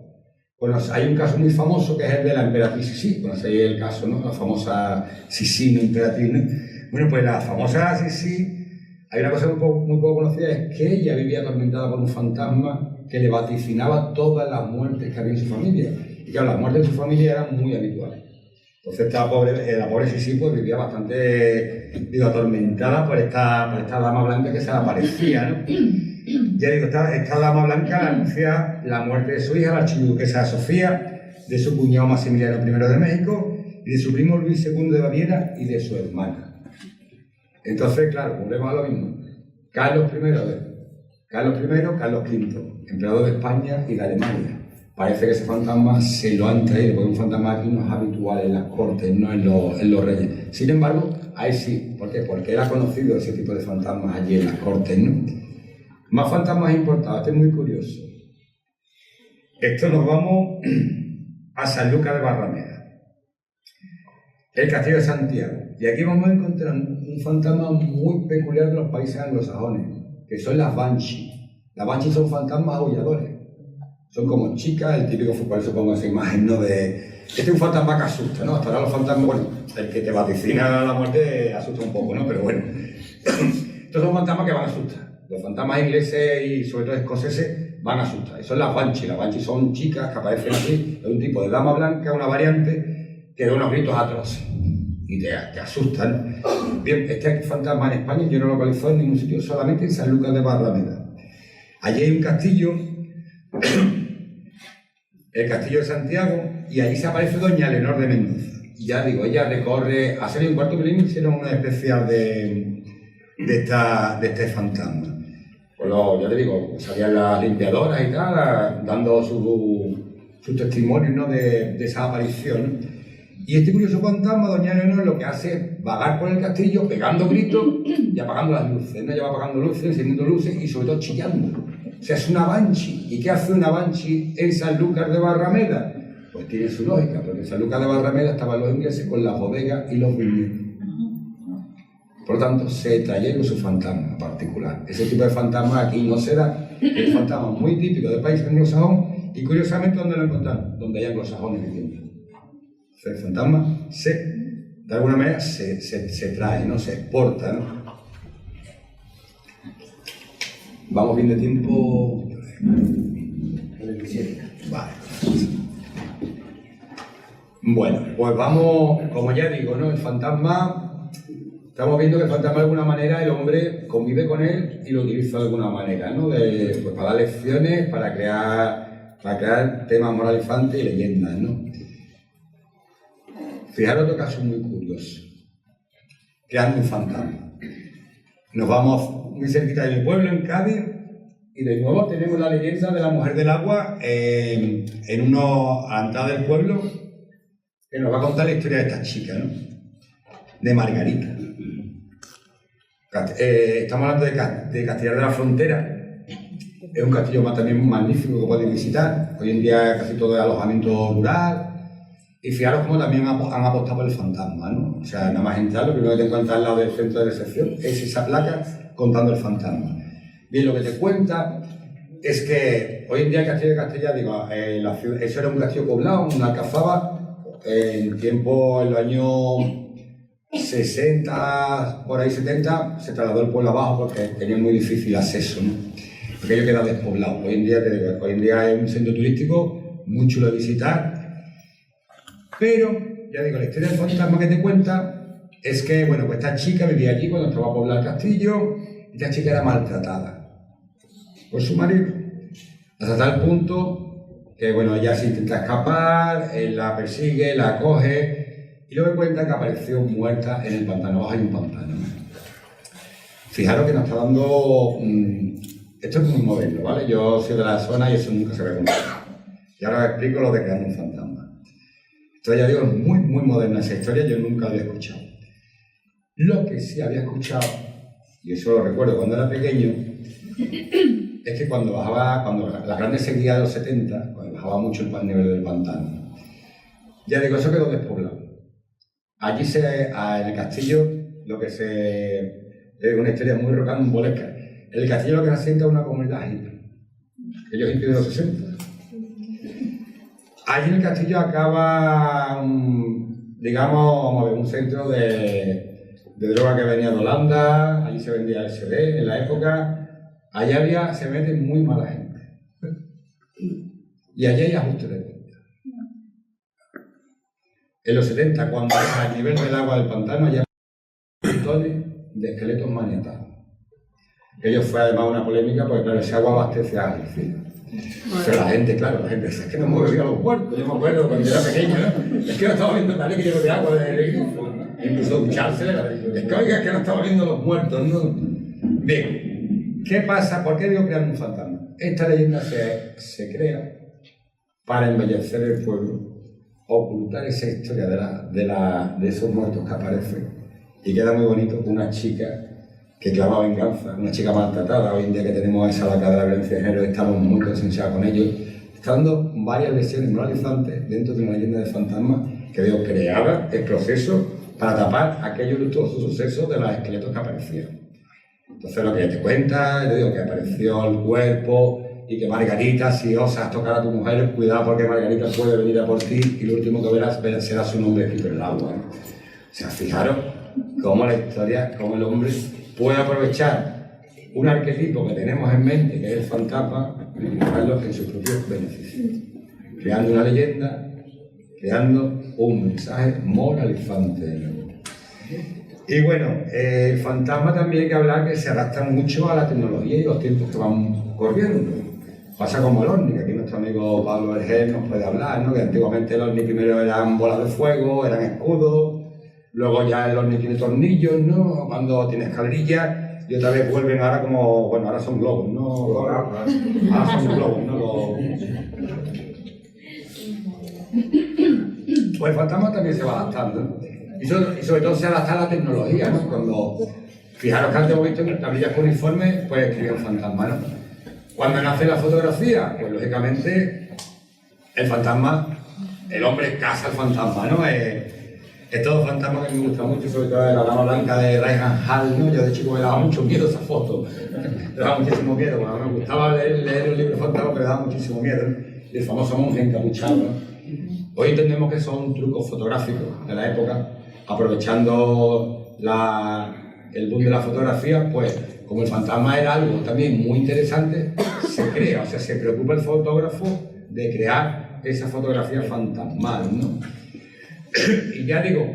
Bueno, hay un caso muy famoso que es el de la emperatriz Sisi, conocéis el caso, ¿no? La famosa Sisi, ¿no? Emperatriz, ¿no? Bueno, pues la famosa Sisi, hay una cosa muy poco conocida, es que ella vivía atormentada por un fantasma que le vaticinaba todas las muertes que había en su familia. Y claro, las muertes de su familia eran muy habituales. Entonces la pobre Sisi pues, vivía bastante, digo, atormentada por esta dama blanca que se le aparecía, ¿no? Ya digo, esta dama blanca le anuncia la muerte de su hija, la archiduquesa Sofía, de su cuñado Maximiliano I de México, y de su primo Luis II de Baviera y de su hermana. Entonces, claro, volvemos a lo mismo. Carlos I, Carlos V, emperador de España y de Alemania. Parece que ese fantasma se lo han traído, porque un fantasma aquí no es habitual en las cortes, no en los reyes. Sin embargo, ahí sí. ¿Por qué? Porque él ha conocido ese tipo de fantasmas allí en las cortes, ¿no? Más fantasmas importados, este es muy curioso. Esto nos vamos a San Lucas de Barrameda, el castillo de Santiago. Y aquí vamos a encontrar un fantasma muy peculiar de los países anglosajones, que son las Banshees. Las Banshees son fantasmas aulladores. Son como chicas, el típico fútbol, supongo esa imagen, ¿no? Este es un fantasma que asusta, ¿no? Hasta ahora los fantasmas, bueno, el que te vaticina la muerte asusta un poco, ¿no? Pero bueno, estos son fantasmas que van a asustar. Los fantasmas ingleses y sobre todo escoceses van a asustar. Son las Banshees. Las Banshees son chicas que aparecen así, es un tipo de dama blanca, una variante, que da unos gritos atroces y te asustan. Bien, este fantasma en España yo no lo localizo en ningún sitio, solamente en San Lucas de Barrameda. Allí hay un castillo, el castillo de Santiago, y allí se aparece doña Leonor de Mendoza. Y ya digo, ella recorre, a serie un cuarto milenio hicieron una especial de este fantasma. Pues ya te digo, salían las limpiadoras y tal, dando su testimonio, ¿no? de esa aparición, ¿no? Y este curioso fantasma, doña Leonor, lo que hace es vagar por el castillo pegando gritos y apagando las luces, ¿no? Ella va apagando luces, encendiendo luces y sobre todo chillando. O sea, es una Banshee. ¿Y qué hace una Banshee en San Lucas de Barrameda? Pues tiene su lógica, porque en San Lucas de Barrameda estaban los ingleses con las bodegas y los viñedos. Por lo tanto, se trajeron su fantasma particular. Ese tipo de fantasma aquí no se da. Es un fantasma muy típico del país anglosajón y curiosamente, ¿dónde lo encontramos? Donde hay anglosajones viviendo. El fantasma de alguna manera se trae, ¿no? Se exporta, ¿no? Vamos bien de tiempo. Vale. Bueno, pues vamos, como ya digo, ¿no? El fantasma, estamos viendo que el fantasma de alguna manera el hombre convive con él y lo utiliza de alguna manera, ¿no? Pues para dar lecciones, para crear temas moralizantes y leyendas, ¿no? Fijaros otro caso muy curioso, creando un fantasma. Nos vamos muy cerquita de mi pueblo, en Cádiz, y de nuevo tenemos la leyenda de la mujer del agua en uno a la entrada del pueblo, que nos va a contar la historia de esta chica, ¿no? De Margarita. Estamos hablando de Castellar de la Frontera. Es un castillo también magnífico que podéis visitar. Hoy en día casi todo es alojamiento rural. Y fijaros cómo también han apostado por el fantasma, ¿no? O sea, nada más entrar, lo primero que te encuentras al lado del centro de recepción es esa placa contando el fantasma. Bien, lo que te cuenta es que hoy en día el castillo de Castellar, digo, eso era un castillo poblado, una alcazaba, en los años 60, por ahí 70, se trasladó el pueblo abajo porque tenía muy difícil acceso, ¿no? Aquello queda despoblado. Hoy en día es un centro turístico muy chulo de visitar. Pero, ya digo, la historia del fantasma que te cuenta es que, bueno, pues esta chica vivía allí cuando estaba a poblar el castillo y esta chica era maltratada por su marido. Hasta tal punto que, bueno, ella se intenta escapar, él la persigue, la coge y luego cuenta que apareció muerta en el pantano. Abajo hay un pantano. Fijaros que nos está dando... esto es muy moderno, ¿vale? Yo soy de la zona y eso nunca se ve con nada. Y ahora os explico lo de crear un fantasma. Esto ya digo, es muy, muy moderna esa historia, yo nunca lo había escuchado. Lo que sí había escuchado, y eso lo recuerdo cuando era pequeño, es que cuando la grande sequía de los 70, cuando bajaba mucho el nivel del pantano, ya digo, eso quedó despoblado. Allí en el castillo, es una historia muy rocambolesca. En el castillo lo que se asienta es una comunidad hippie. Ellos hippies de los 60. Allí en el castillo acaba, digamos, vamos a ver, un centro de droga que venía de Holanda, allí se vendía LSD en la época, allí se mete muy mala gente. Y allí hay ajuste de cuentas. En los 70, cuando al nivel del agua del pantano, ya hay montones de esqueletos maniatados. Ello fue además una polémica porque, claro, ese agua abastece a Algeciras. Pero la gente dice, es que no me bebía los muertos. Yo me acuerdo cuando era pequeño, ¿no? Es que no estaba viendo tal que yo de agua de grifo, ¿no? Incluso ducharse. Es que oiga, es que no estaba viendo los muertos, ¿no? Bien, ¿qué pasa? ¿Por qué digo crear un fantasma? Esta leyenda se crea para embellecer el pueblo, ocultar esa historia de esos muertos que aparecen. Y queda muy bonito con una chica que clama venganza, una chica maltratada. Hoy en día que tenemos esa lacra de la violencia de género, estamos muy concienciados con ello. Está dando varias versiones moralizantes dentro de una leyenda de fantasmas que veo creada el proceso para tapar aquellos luctuosos sucesos de los esqueletos que aparecieron. Entonces lo que te cuenta, te digo que apareció el cuerpo y que Margarita, si osas tocar a tu mujer, cuidado porque Margarita puede venir a por ti y lo último que verás será su nombre escrito en el agua, ¿no? O sea, fijaros cómo la historia, cómo el hombre puede aprovechar un arquetipo que tenemos en mente, que es el fantasma, y utilizarlo en sus propios beneficios. Creando una leyenda, creando un mensaje moralizante. Y bueno, el fantasma también hay que hablar que se adapta mucho a la tecnología y los tiempos que van corriendo. Pasa como el ovni, que aquí nuestro amigo Pablo Vergel nos puede hablar, ¿no? Que antiguamente el ovni primero eran bolas de fuego, eran escudos. Luego ya el ovni tiene tornillos, ¿no? Cuando tiene escalerillas, y otra vez vuelven ahora como, bueno, ahora son globos, ¿no? Ahora son globos, ¿no? Pues el fantasma también se va adaptando. Y sobre todo se adapta a la tecnología, ¿no? Cuando, fijaros que antes hemos visto en tablillas con uniformes, pues escribían fantasma, ¿no? Cuando nace la fotografía, pues lógicamente el fantasma, el hombre caza al fantasma, ¿no? Es todo fantasma que me gusta mucho, sobre todo de la dama blanca de Reinhard Hall, ¿no? Yo de chico me daba mucho miedo esa foto, me daba muchísimo miedo, bueno, me gustaba leer un libro de fantasma, pero me daba muchísimo miedo, ¿no? Y el famoso monje encapuchado, ¿no? Hoy entendemos que son trucos fotográficos de la época, aprovechando el boom de la fotografía, pues como el fantasma era algo también muy interesante, se crea, o sea, se preocupa el fotógrafo de crear esa fotografía fantasmal, ¿no? Y ya digo,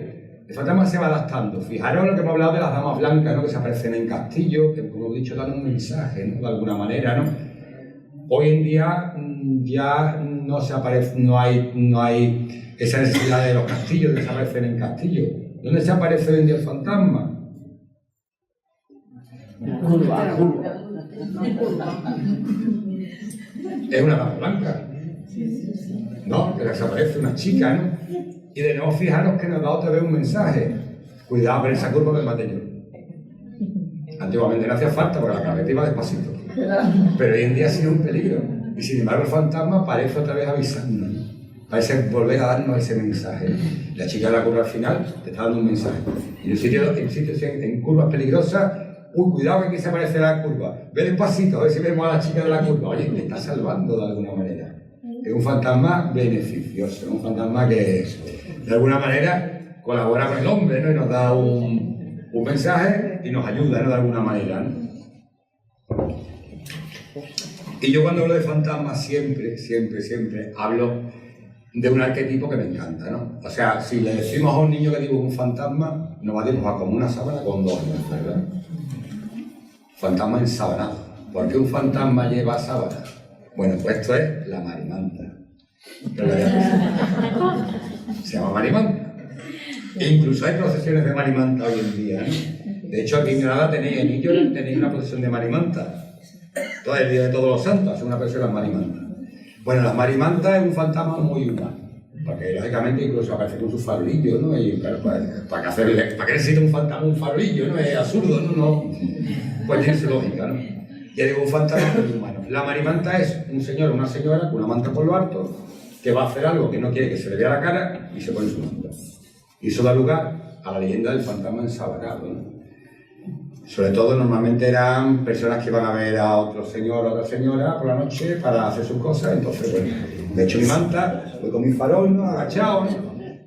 el fantasma se va adaptando. Fijaros lo que hemos hablado de las damas blancas, ¿no? Que se aparecen en castillos, que como he dicho dan un mensaje, ¿no? De alguna manera, ¿no? Hoy en día ya no se aparece, no hay esa necesidad de los castillos de que se aparecen en castillos. ¿Dónde se aparece hoy en día el fantasma? Es una dama blanca, ¿no? Que desaparece una chica, ¿no? Y de nuevo fijaros que nos da otra vez un mensaje. Cuidado con esa curva del mate yo. Antiguamente no hacía falta porque la carreta iba despacito. Pero hoy en día ha sido un peligro. Y sin embargo el fantasma parece otra vez avisarnos, ¿no? Parece volver a darnos ese mensaje. La chica de la curva al final te está dando un mensaje. Y en curvas peligrosas, uy, cuidado que aquí se aparece la curva. Ve despacito, a ver si vemos a la chica de la curva. Oye, te está salvando de alguna manera. Es un fantasma beneficioso, un fantasma que de alguna manera colabora con el hombre, ¿no? Y nos da un mensaje y nos ayuda, ¿no? De alguna manera, ¿no? Y yo cuando hablo de fantasmas siempre hablo de un arquetipo que me encanta, ¿no? O sea, si le decimos a un niño que dibuja un fantasma, nos va a dibujar como una sábana con dos, ¿verdad? Fantasma ensabanado. ¿Por qué un fantasma lleva sábana? Bueno, pues esto es la marimanta. Se llama marimanta. E incluso hay procesiones de marimanta hoy en día, ¿no? De hecho, aquí en Granada tenéis una procesión de Marimanta. Todo el día de Todos los Santos, una procesión de las Marimantas. Bueno, las Marimantas es un fantasma muy humano. Porque lógicamente incluso aparece con su farolillo, ¿no? Y claro, ¿para qué necesita un fantasma un farolillo, no? Es absurdo, ¿no? Pues tiene su lógica, ¿no? Ya digo, un fantasma muy humano. La Marimanta es un señor o una señora con una manta por lo alto que va a hacer algo que no quiere que se le vea la cara y se pone su manta. Y eso da lugar a la leyenda del fantasma ensabanado, ¿no? Sobre todo, normalmente eran personas que iban a ver a otro señor o a otra señora por la noche para hacer sus cosas. Entonces, bueno, me echo mi manta, voy con mi farol, ¿no? Agachado, ¿no?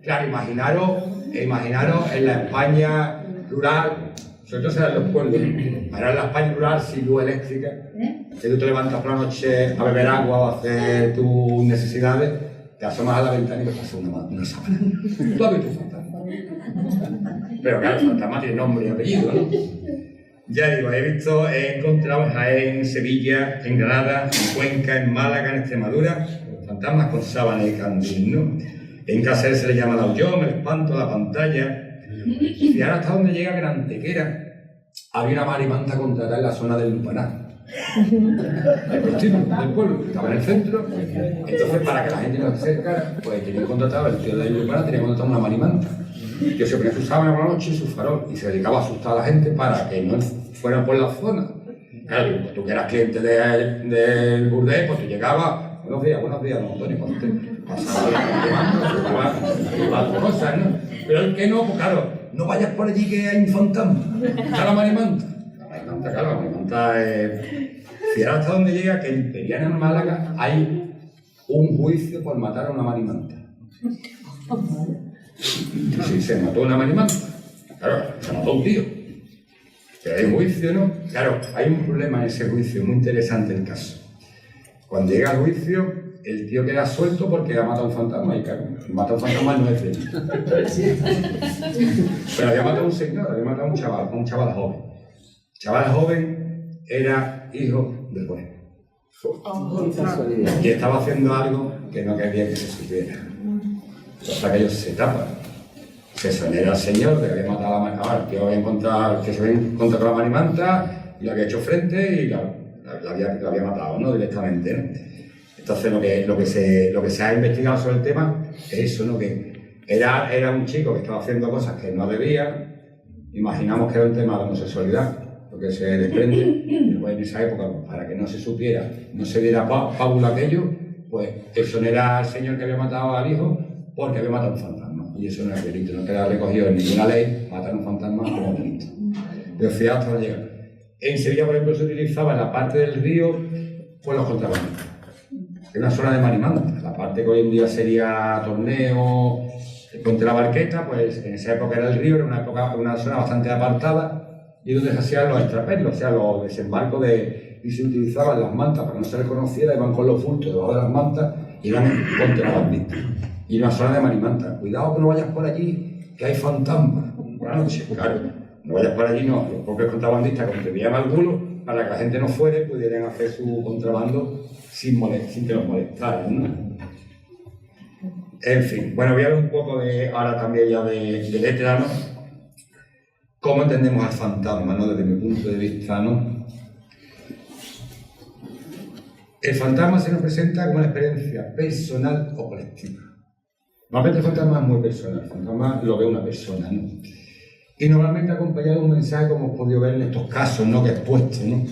Claro, imaginaros en la España rural, sobre todo serán los pueblos, para la España rural sin luz eléctrica, que tú te levantas por la noche a beber agua o a hacer tus necesidades, te asomas a la ventana y te pasa una sábana. Tú has visto un fantasma. Pero claro, el fantasma tiene nombre y apellido, ¿no? Ya digo, he encontrado en Jaén, en Sevilla, en Granada, en Cuenca, en Málaga, en Extremadura, fantasmas con sábana y candil, ¿no? En Cáceres se le llama el aullón, el espanto, la pantalla. Y ahora hasta donde llega Grantequera, había una marimanta contratada en la zona del Lupanar. El prostíbulo del pueblo, estaba en el centro. Entonces, para que la gente no se acercara, pues tenía contratado, el tío del Lupanar tenía contratado una marimanta. Yo se ponía su sábana por la noche y su farol y se dedicaba a asustar a la gente para que no fueran por la zona. Claro, pues tú que eras cliente del burdel, pues tú llegabas, buenos días, don Antonio, cuando te pasaba las cosas, ¿no? Pero el que no, pues claro, no vayas por allí que hay un fantasma. Está la marimanta. Claro, la marimanta es... Si ahora hasta donde llega que en Periana, en Málaga, hay un juicio por matar a una marimanta. Si se mató una marimanta, claro, se mató un tío. Pero hay un juicio, ¿no? Claro, hay un problema en ese juicio, muy interesante el caso. Cuando llega al juicio, el tío queda suelto porque ha matado a un fantasma. Y claro, matar a un fantasma no es delito. Pero había matado a un señor, había matado a un chaval joven. El chaval joven era hijo del juez. Y estaba haciendo algo que no quería que se supiera. Entonces aquellos se tapan. Se sonera al señor que había matado a la marimanta, que se había encontrado con la marimanta y le había hecho frente y la había matado, ¿no? Directamente, ¿no? Entonces lo que se ha investigado sobre el tema es eso, ¿no? Que era un chico que estaba haciendo cosas que no debía. Imaginamos que era un tema de homosexualidad, lo que se desprende. Después en esa época, pues, para que no se supiera, no se diera pábula aquello, pues exonera al señor que había matado al hijo porque había matado a un fantasma. Y eso no es delito, no queda recogido en ninguna ley matar a un fantasma como delito. Pero fíjate hasta dónde llega. En Sevilla, por ejemplo, se utilizaba en la parte del río pues los contrabandistas. Es una zona de marimanta. La parte que hoy en día sería Torneo, Puente la Barqueta, pues en esa época era el río, era una zona bastante apartada y donde se hacían los extraperlos, o sea, los desembarcos y se utilizaban las mantas para que no se reconociera, iban con los bultos debajo de las mantas y eran contrabandistas. Y una zona de marimanta. Cuidado que no vayas por allí, que hay fantasmas. Por la noche, claro. No vayas por allí, no. Los propios contrabandistas, como te veían al bulo, para que la gente no fuera, pudieran hacer su contrabando sin que los molestaran, ¿no? En fin, bueno, voy a hablar un poco ahora también ya de letra, ¿no? ¿Cómo entendemos al fantasma, ¿no? Desde mi punto de vista, ¿no? El fantasma se nos presenta como una experiencia personal o colectiva. Normalmente el fantasma es muy personal, el fantasma lo ve una persona, ¿no? Y normalmente acompañado de un mensaje, como hemos podido ver en estos casos, ¿no? Que he expuesto, ¿no?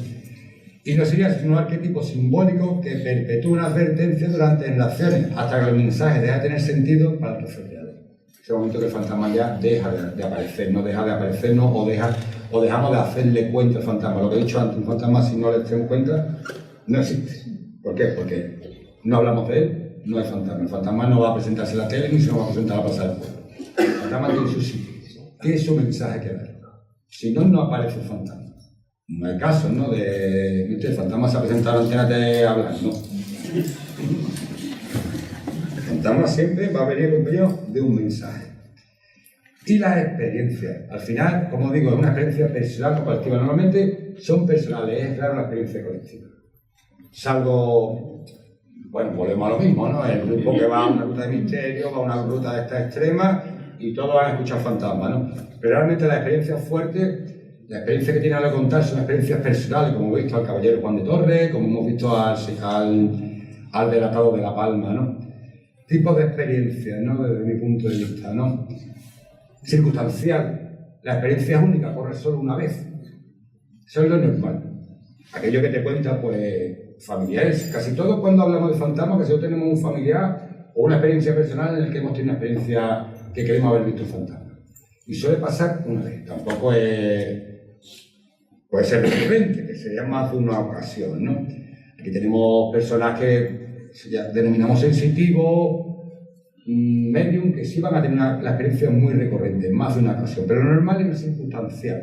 Y no sería sino un arquetipo simbólico que perpetúa una advertencia durante generaciones, hasta que el mensaje deja de tener sentido para los sociedades. Es el momento que el fantasma ya deja de aparecer, no deja de aparecernos o dejamos de hacerle cuenta al fantasma. Lo que he dicho antes, un fantasma, si no le hacemos cuenta, no existe. ¿Por qué? Porque no hablamos de él. No hay fantasma. El fantasma no va a presentarse en la tele ni se nos va a presentar a pasar el pueblo. El fantasma tiene su sitio. ¿Qué es su mensaje que dar? Si no, no aparece el fantasma. No hay caso, ¿no? ¿Viste? El fantasma se ha presentado en la antena de hablar, no. El fantasma siempre va a venir acompañado de un mensaje. Y las experiencias. Al final, como digo, es una experiencia personal o colectiva. Normalmente son personales, es raro una experiencia colectiva. Salvo... Bueno, volvemos a lo mismo, ¿no? El grupo que va a una ruta de misterio, va a una ruta de esta extrema y todos van a escuchar fantasmas, ¿no? Pero realmente las experiencias fuertes La experiencia que tiene a contar son experiencias personales, como hemos visto al caballero Juan de Torres, como hemos visto al delatado de La Palma, ¿no? Tipos de experiencias, ¿no? Desde mi punto de vista, ¿no? Circunstancial. La experiencia es única, corre solo una vez. Eso es lo normal. Aquello que te cuenta, pues, familiares. Casi todos cuando hablamos de fantasmas, que si tenemos un familiar o una experiencia personal en la que hemos tenido una experiencia que queremos haber visto un fantasma. Y suele pasar una vez. Tampoco puede ser recurrente, que sería más de una ocasión, ¿no? Aquí tenemos personas que denominamos sensitivos, medium, que sí van a tener la experiencia muy recurrente, más de una ocasión, pero lo normal es circunstancial.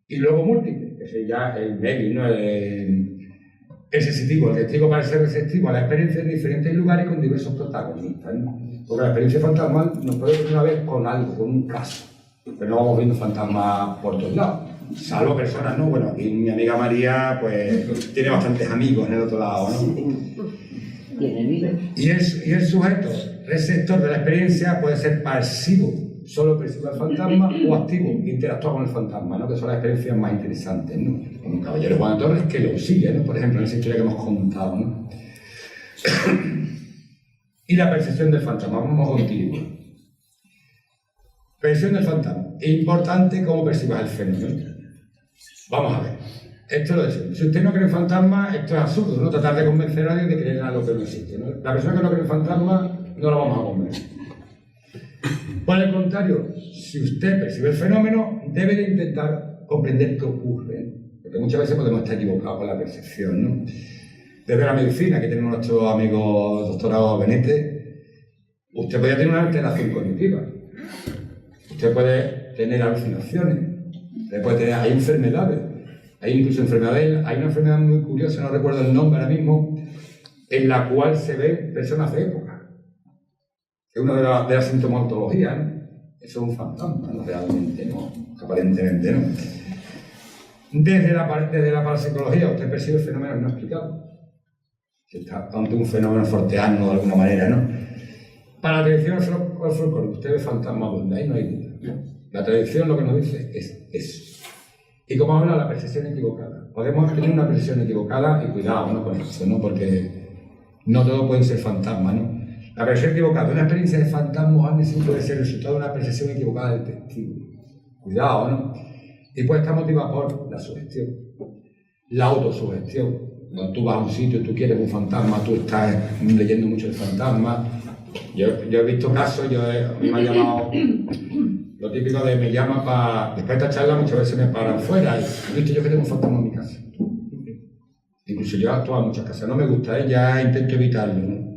Y luego múltiple, que sería el medium, ¿no? El sensitivo, el testigo para ser receptivo a la experiencia en diferentes lugares y con diversos protagonistas, ¿no? Porque la experiencia fantasmal nos puede venir una vez con algo, con un caso, pero no vamos viendo fantasmas por todos lados. Salvo personas, ¿no? Bueno, aquí mi amiga María, pues, tiene bastantes amigos en el otro lado, ¿no? Tiene vida. Y el sujeto receptor de la experiencia puede ser pasivo, solo percibe al fantasma, o activo, interactúa con el fantasma, ¿no? Que son las experiencias más interesantes, ¿no? Como el caballero Juan de Torres, que lo sigue, ¿no? Por ejemplo, en esa historia que hemos contado, ¿no? Y la percepción del fantasma, vamos contigo. Percepción del fantasma. Importante cómo percibas el fenómeno. Vamos a ver. Esto lo decimos. Si usted no cree en fantasmas, esto es absurdo, ¿no? Tratar de convencer a alguien de creer en algo que no existe, ¿no? La persona que no cree en fantasmas, no la vamos a convencer. Por el contrario, si usted percibe el fenómeno, debe de intentar comprender qué ocurre, ¿no? Porque muchas veces podemos estar equivocados con la percepción, ¿no? Desde la medicina, que tenemos nuestro amigo doctorado Benete, usted puede tener una alteración cognitiva. Usted puede tener alucinaciones. Usted puede tener, hay enfermedades. Hay incluso enfermedades. Hay una enfermedad muy curiosa, no recuerdo el nombre ahora mismo, en la cual se ven personas de época. Es una de las sintomatologías, ¿no? Eso es un fantasma, ¿no? Realmente, ¿no? Aparentemente, ¿no? Desde la parapsicología, usted percibe fenómenos no explicados. Está ante un fenómeno forteano de alguna manera, ¿no? Para la tradición al folclore, usted ve fantasmas donde ahí no hay duda, ¿no? La tradición lo que nos dice es eso. Y como habla, la percepción equivocada. Podemos tener una percepción equivocada y cuidado, ¿no? Con eso, ¿no? Porque no todo puede ser fantasma, ¿no? La percepción equivocada, una experiencia de fantasmas a veces puede ser el resultado de una percepción equivocada del testigo. Cuidado, ¿no? Y puede estar motivada por la sugestión, la autosugestión. Cuando tú vas a un sitio, tú quieres un fantasma, tú estás leyendo mucho el fantasma. Yo he visto casos, a mí me han llamado, lo típico de me llaman para, después de esta charla muchas veces me paran fuera y visto yo que tengo un fantasma en mi casa. Incluso yo he actuado en muchas casas, no me gusta, ya intento evitarlo, ¿no?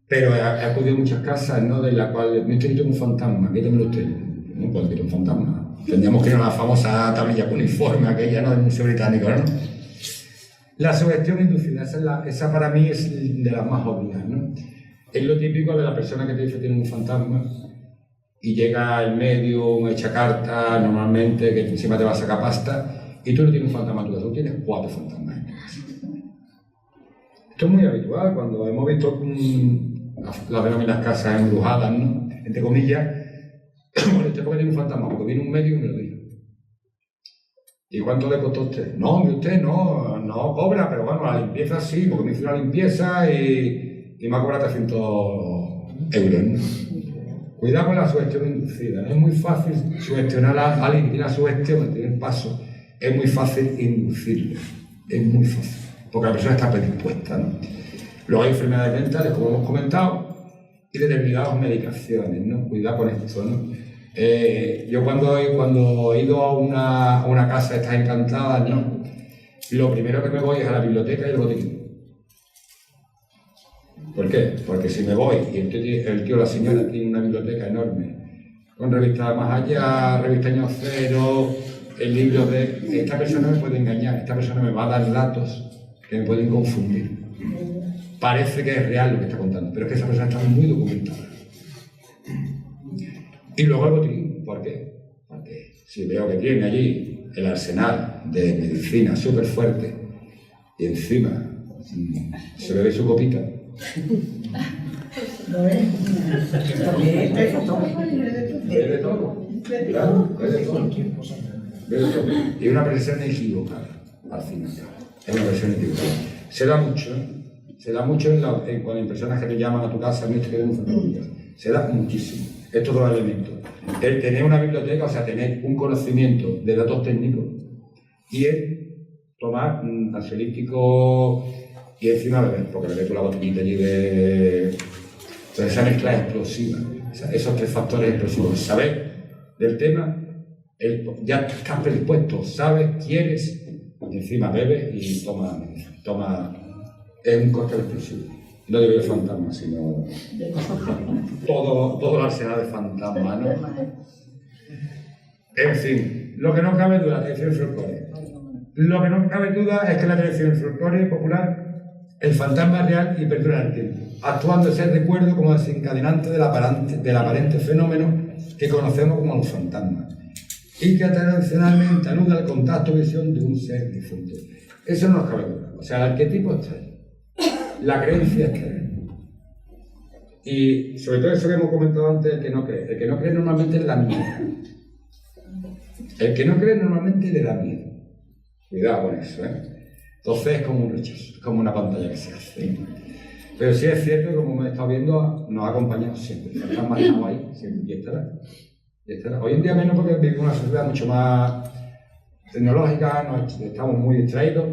Pero he acudido a muchas casas, ¿no? De las cuales me estoy un fantasma, quítemelo usted. No puedo quitar un fantasma. Tendríamos que ir a la famosa tablilla cuneiforme, aquella, ¿no? Del Museo Británico, ¿no? La sugestión inducida, esa para mí es de las más obvias, ¿no? Es lo típico de la persona que te dice que tiene un fantasma y llega el medium, echa carta, normalmente, que encima te va a sacar pasta, y tú no tienes un fantasma en tu casa, tú tienes 4 fantasmas en tu casa. Esto es muy habitual, cuando hemos visto las denominadas casas embrujadas, ¿no? Entre comillas, bueno, ¿usted por qué tiene un fantasma? Porque viene un medium y me lo dijo. ¿Y cuánto le costó a usted? No, usted no cobra, pero bueno, la limpieza sí, porque me hizo una limpieza y me ha cobrado 300 euros, ¿no? Cuidado con la sugestión inducida, ¿no? Es muy fácil sugestionar a alguien que tiene la sugestión, que tiene el paso, es muy fácil inducirlo, es muy fácil, porque la persona está predispuesta, ¿no? Luego hay enfermedades mentales, como hemos comentado, y determinadas medicaciones, ¿no? Cuidado con esto, ¿no? Yo cuando he ido a una casa de estas encantadas, ¿no? Lo primero que me voy es a la biblioteca y el botiquín. ¿Por qué? Porque si me voy y el tío o la señora tiene una biblioteca enorme, con revistas Más Allá, revista Año Cero, el libro de... Esta persona me puede engañar, esta persona me va a dar datos que me pueden confundir. Parece que es real lo que está contando, pero es que esa persona está muy documentada. Y luego el botiquín, ¿por qué? Porque si veo que tiene allí el arsenal de medicina súper fuerte y encima se bebe su copita. Bebe todo. Claro, bebe todo. Y una versión equivocada, al final. Es una versión equivocada. Se da mucho, ¿eh? Se da mucho cuando hay personas que te llaman a tu casa, mira, queremos fotografías. Se da muchísimo. Estos dos elementos. El tener una biblioteca, o sea, tener un conocimiento de datos técnicos, y el tomar ansiolítico y encima beber, porque le meto la botellita allí de... Entonces esa mezcla explosiva, esos tres factores explosivos. Saber del tema, ya estás predispuesto, sabes, quieres, y encima bebes y toma. Es un cóctel explosivo. No digo yo fantasma, sino todo el arsenal de fantasma, ¿no? En fin, lo que no cabe duda, la tradición folclórica. Lo que no cabe duda es que la tradición folclórica popular, el fantasma es real y perdura en el tiempo, actuando ese recuerdo como desencadenante del aparente fenómeno que conocemos como los fantasmas, y que tradicionalmente alude al contacto o visión de un ser difunto. Eso no nos cabe duda. O sea, el arquetipo está ahí. La creencia está ahí. Y sobre todo eso que hemos comentado antes, el que no cree. El que no cree normalmente le da miedo. El que no cree normalmente le da miedo. Cuidado con eso, ¿eh? Entonces es como un rechazo, es como una pantalla que se hace, ¿eh? Pero sí es cierto que, como me he estado viendo, nos ha acompañado siempre. El fantasma ha estado ahí siempre y estará. Hoy en día menos porque vivimos una sociedad mucho más tecnológica, estamos muy distraídos,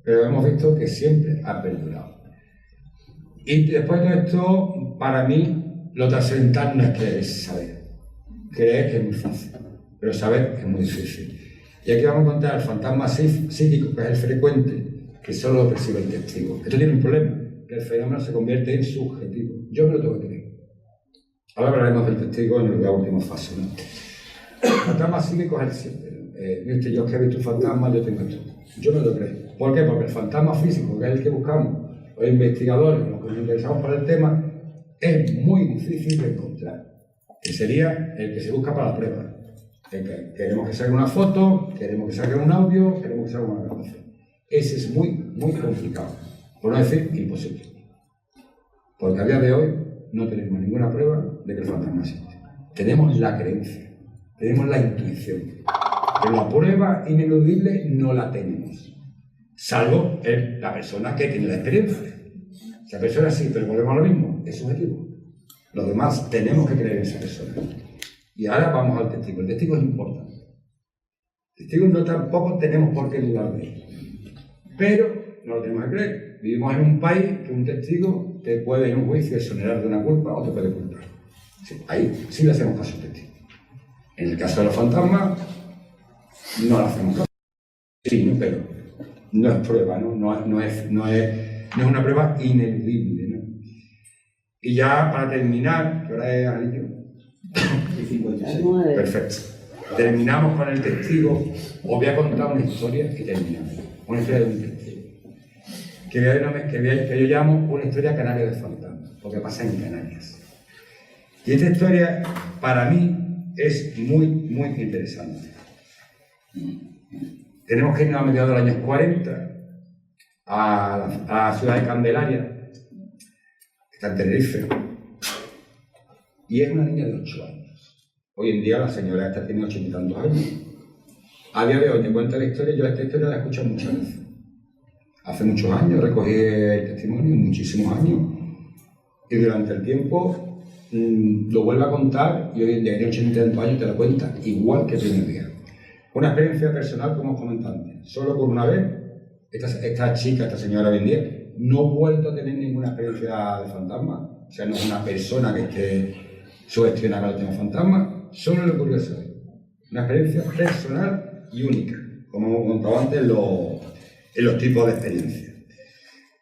pero hemos visto que siempre ha perdurado. Y después de todo esto, para mí, lo trascendental no es creer, es saber. Creer es muy fácil, pero saber es muy difícil. Y aquí vamos a encontrar el fantasma psíquico, que es el frecuente, que solo lo percibe el testigo. Esto tiene un problema, que el fenómeno se convierte en subjetivo. Yo me lo tengo que creer. Ahora hablaremos del testigo en la última fase, ¿no? El fantasma psíquico es el siempre. Viste, yo que he visto un fantasma, yo tengo esto. Yo me lo creo. ¿Por qué? Porque el fantasma físico, que es el que buscamos, los investigadores, los que nos interesamos por el tema, es muy difícil de encontrar. Que sería el que se busca para la prueba. Queremos que salga una foto, queremos que salga un audio, queremos que salga una grabación. Ese es muy, muy complicado. Por no decir imposible. Porque a día de hoy no tenemos ninguna prueba de que el fantasma existe. Tenemos la creencia, tenemos la intuición. Pero la prueba ineludible no la tenemos. Salvo la persona que tiene la experiencia. Esa persona sí, pero volvemos a lo mismo, es subjetivo. Los demás tenemos que creer en esa persona. Y ahora vamos al testigo. El testigo es importante. El testigo no tampoco tenemos por qué dudar de él. Pero no lo tenemos que creer. Vivimos en un país que un testigo te puede en un juicio exonerar de una culpa o te puede culpar. Sí, ahí sí le hacemos caso al testigo. En el caso de los fantasmas, no le hacemos caso. Sí, ¿no? Pero no es prueba, ¿no? No es una prueba ineludible, ¿no? Y ya para terminar, ¿qué hora es, Anillo? 56. Perfecto. Terminamos con el testigo. Os voy a contar una historia y terminamos. Una historia de un testigo. Que yo llamo una historia canaria de fantasmas, porque pasa en Canarias. Y esta historia, para mí, es muy, muy interesante. Tenemos que irnos a mediados de los años 40 a la ciudad de Candelaria, que está en Tenerife, y es una niña de 8 años. Hoy en día la señora esta tiene 80 y tantos años. A día de hoy me cuenta la historia, yo esta historia la he escuchado muchas veces. Hace muchos años recogí el testimonio, muchísimos años, y durante el tiempo lo vuelve a contar, y hoy en día tiene 80 y tantos años, te lo cuenta igual que el primer día. Una experiencia personal, como os comentaba antes. Solo por una vez, esta chica, esta señora hoy en día, no ha vuelto a tener ninguna experiencia de fantasma. O sea, no es una persona que esté sugestionada con el tema fantasma, solo le ocurrió eso. Una experiencia personal y única, como hemos contado antes en los tipos de experiencias.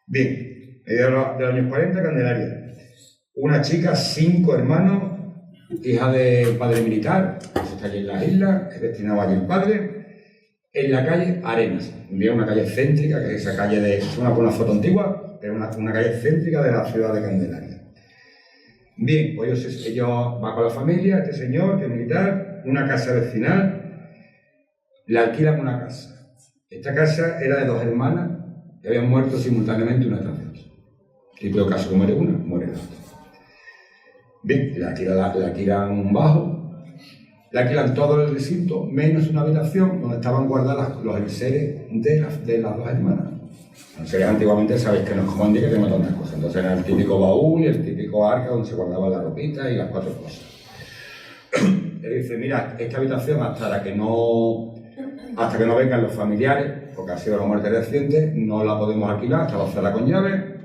Bien, de los años 40, Candelaria. Una chica, 5 hermanos, hija de padre militar, que está allí en la isla, que destinaba allí el padre, en la calle Arenas. Una calle céntrica, que es esa calle de... Es una foto antigua, pero una calle céntrica de la ciudad de Candelaria. Bien, pues ellos van con la familia, este señor, que es militar, una casa vecinal, le alquilan una casa. Esta casa era de 2 hermanas que habían muerto simultáneamente una tras de otra. Típico caso, que muere una, muere la otra. Bien, le alquilan un bajo Le alquilan todo el recinto, menos una habitación donde estaban guardadas los enseres de las dos hermanas. Los enseres antiguamente sabéis que no es como hoy en día, que tenemos tantas cosas. Entonces era el típico baúl y el típico arca donde se guardaban la ropita y las 4 cosas. Le dice, mira, esta habitación hasta que no vengan los familiares, porque ha sido la muerte reciente, no la podemos alquilar, está cerrada con llave.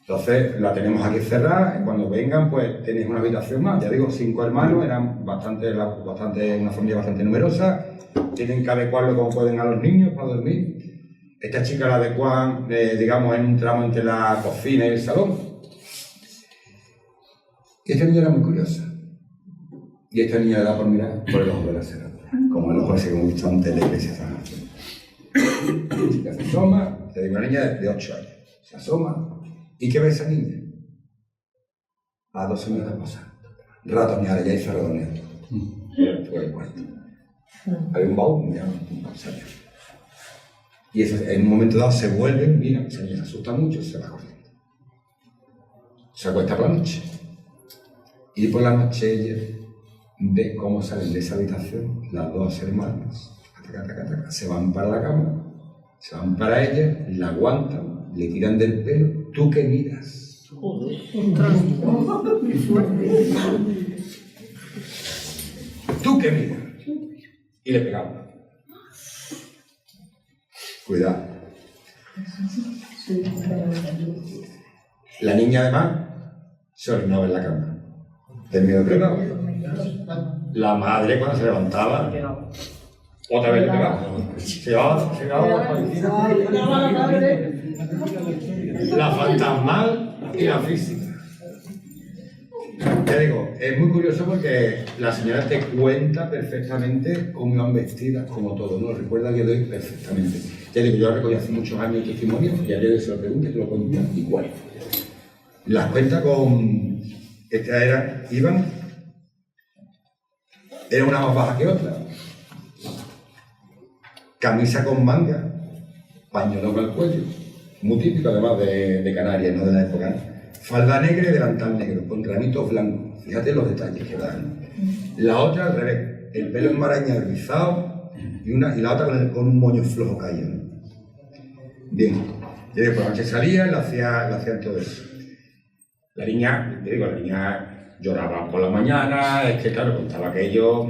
Entonces la tenemos aquí cerrada, y cuando vengan pues tenéis una habitación más. Ya digo, 5 hermanos, eran una familia bastante numerosa, tienen que adecuarlo como pueden a los niños para dormir. Esta chica la adecuan, digamos, en un tramo entre la cocina y el salón. Y esta niña era muy curiosa. Y esta niña le da por mirar por el ojo de la cerradura, como el ojo ese que hemos visto antes de la iglesia de San Antonio. La chica se asoma, te digo, una niña de 8 años, se asoma. ¿Y qué ve esa niña? A 2 semanas de pasar. Ratonear, ella hizo ratonear. Fue el cuarto. Hay un baúl, ya no salió. Y eso, en un momento dado se vuelven, mira, esa niña se asusta mucho, se va corriendo. Se acuesta por la noche. Y por la noche ella ve cómo salen de esa habitación las 2 hermanas. Se van para la cama, se van para ella, la aguantan, le tiran del pelo. ¿Tú qué miras? Joder. Qué fuerte. ¿Tú qué miras? Y le pegaban. Cuidado. La niña además se orinaba en la cama. Del miedo que pegaba. La madre cuando se levantaba, otra vez le pegaba. Se llevaba por encima. La fantasmal y la física. Ya digo, es muy curioso porque la señora te cuenta perfectamente cómo iban vestidas, como todo, ¿no? Lo recuerda el día de hoy perfectamente. Ya digo, yo recogí hace muchos años el testimonio y a día de hoy se lo pregunto y te lo cuenta igual. Las cuenta con... Era una más baja que otra. Camisa con manga, pañuelo al cuello. Muy típico además de Canarias, no de la época, ¿no? Falda negra y delantal negro, con ramitos blancos. Fíjate los detalles que dan. La otra al revés, el pelo enmarañado, rizado, y la otra con un moño flojo caído, ¿no? Bien, y después por la noche salía y le hacían todo eso. La niña lloraba por la mañana, es que claro, contaba aquello.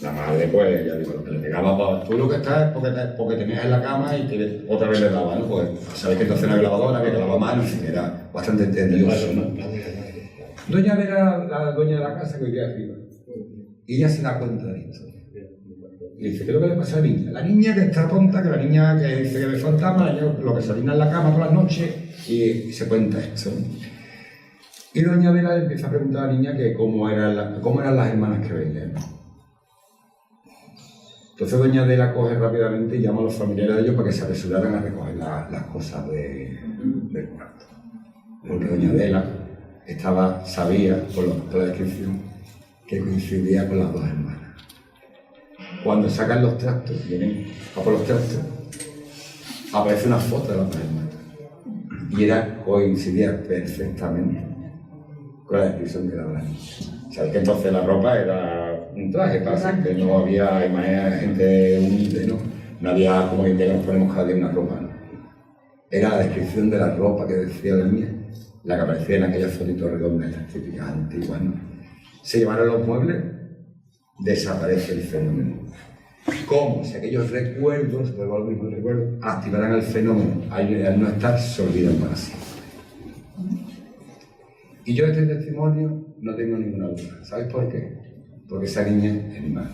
La madre, pues, ya digo, lo que le pegaba, pues, tú lo que estás es porque tenías en la cama y otra vez le daba, ¿no? Pues, sabes que entonces no había lavadora, había que lavar mano, en fin, era bastante tedioso, ¿no? Doña era la dueña de la casa que vivía arriba. Y ella se da cuenta de esto. Y dice, ¿qué es lo que le pasa a la niña? La niña que está tonta, que la niña que dice que ve fantasma, lo que se orina en la cama por las noches y se cuenta esto. Y doña Adela le empieza a preguntar a la niña que cómo eran las hermanas que veían. Entonces doña Adela coge rápidamente y llama a los familiares de ellos para que se apresuraran a recoger las cosas del cuarto. Porque doña Adela sabía, por la descripción, que coincidía con las 2 hermanas. Cuando sacan los trastos, vienen a por los trastos, aparece una foto de las 2 hermanas. Y coincidía perfectamente con la descripción que daba la niña. Sabéis que entonces la ropa era un traje, pasa que no había gente humilde, ¿no? No había como hoy en día que nos ponemos cada día una ropa, ¿no? Era la descripción de la ropa que decía la niña, la que aparecía en aquellas fotitos redondas, las típicas antiguas, ¿no? Se llevaron los muebles, desaparece el fenómeno. Como si aquellos recuerdos, vuelvo al mismo recuerdo, activaran el fenómeno, al no estar, se olvidan para siempre. Y yo de este testimonio no tengo ninguna duda. ¿Sabes por qué? Porque esa niña es mi madre.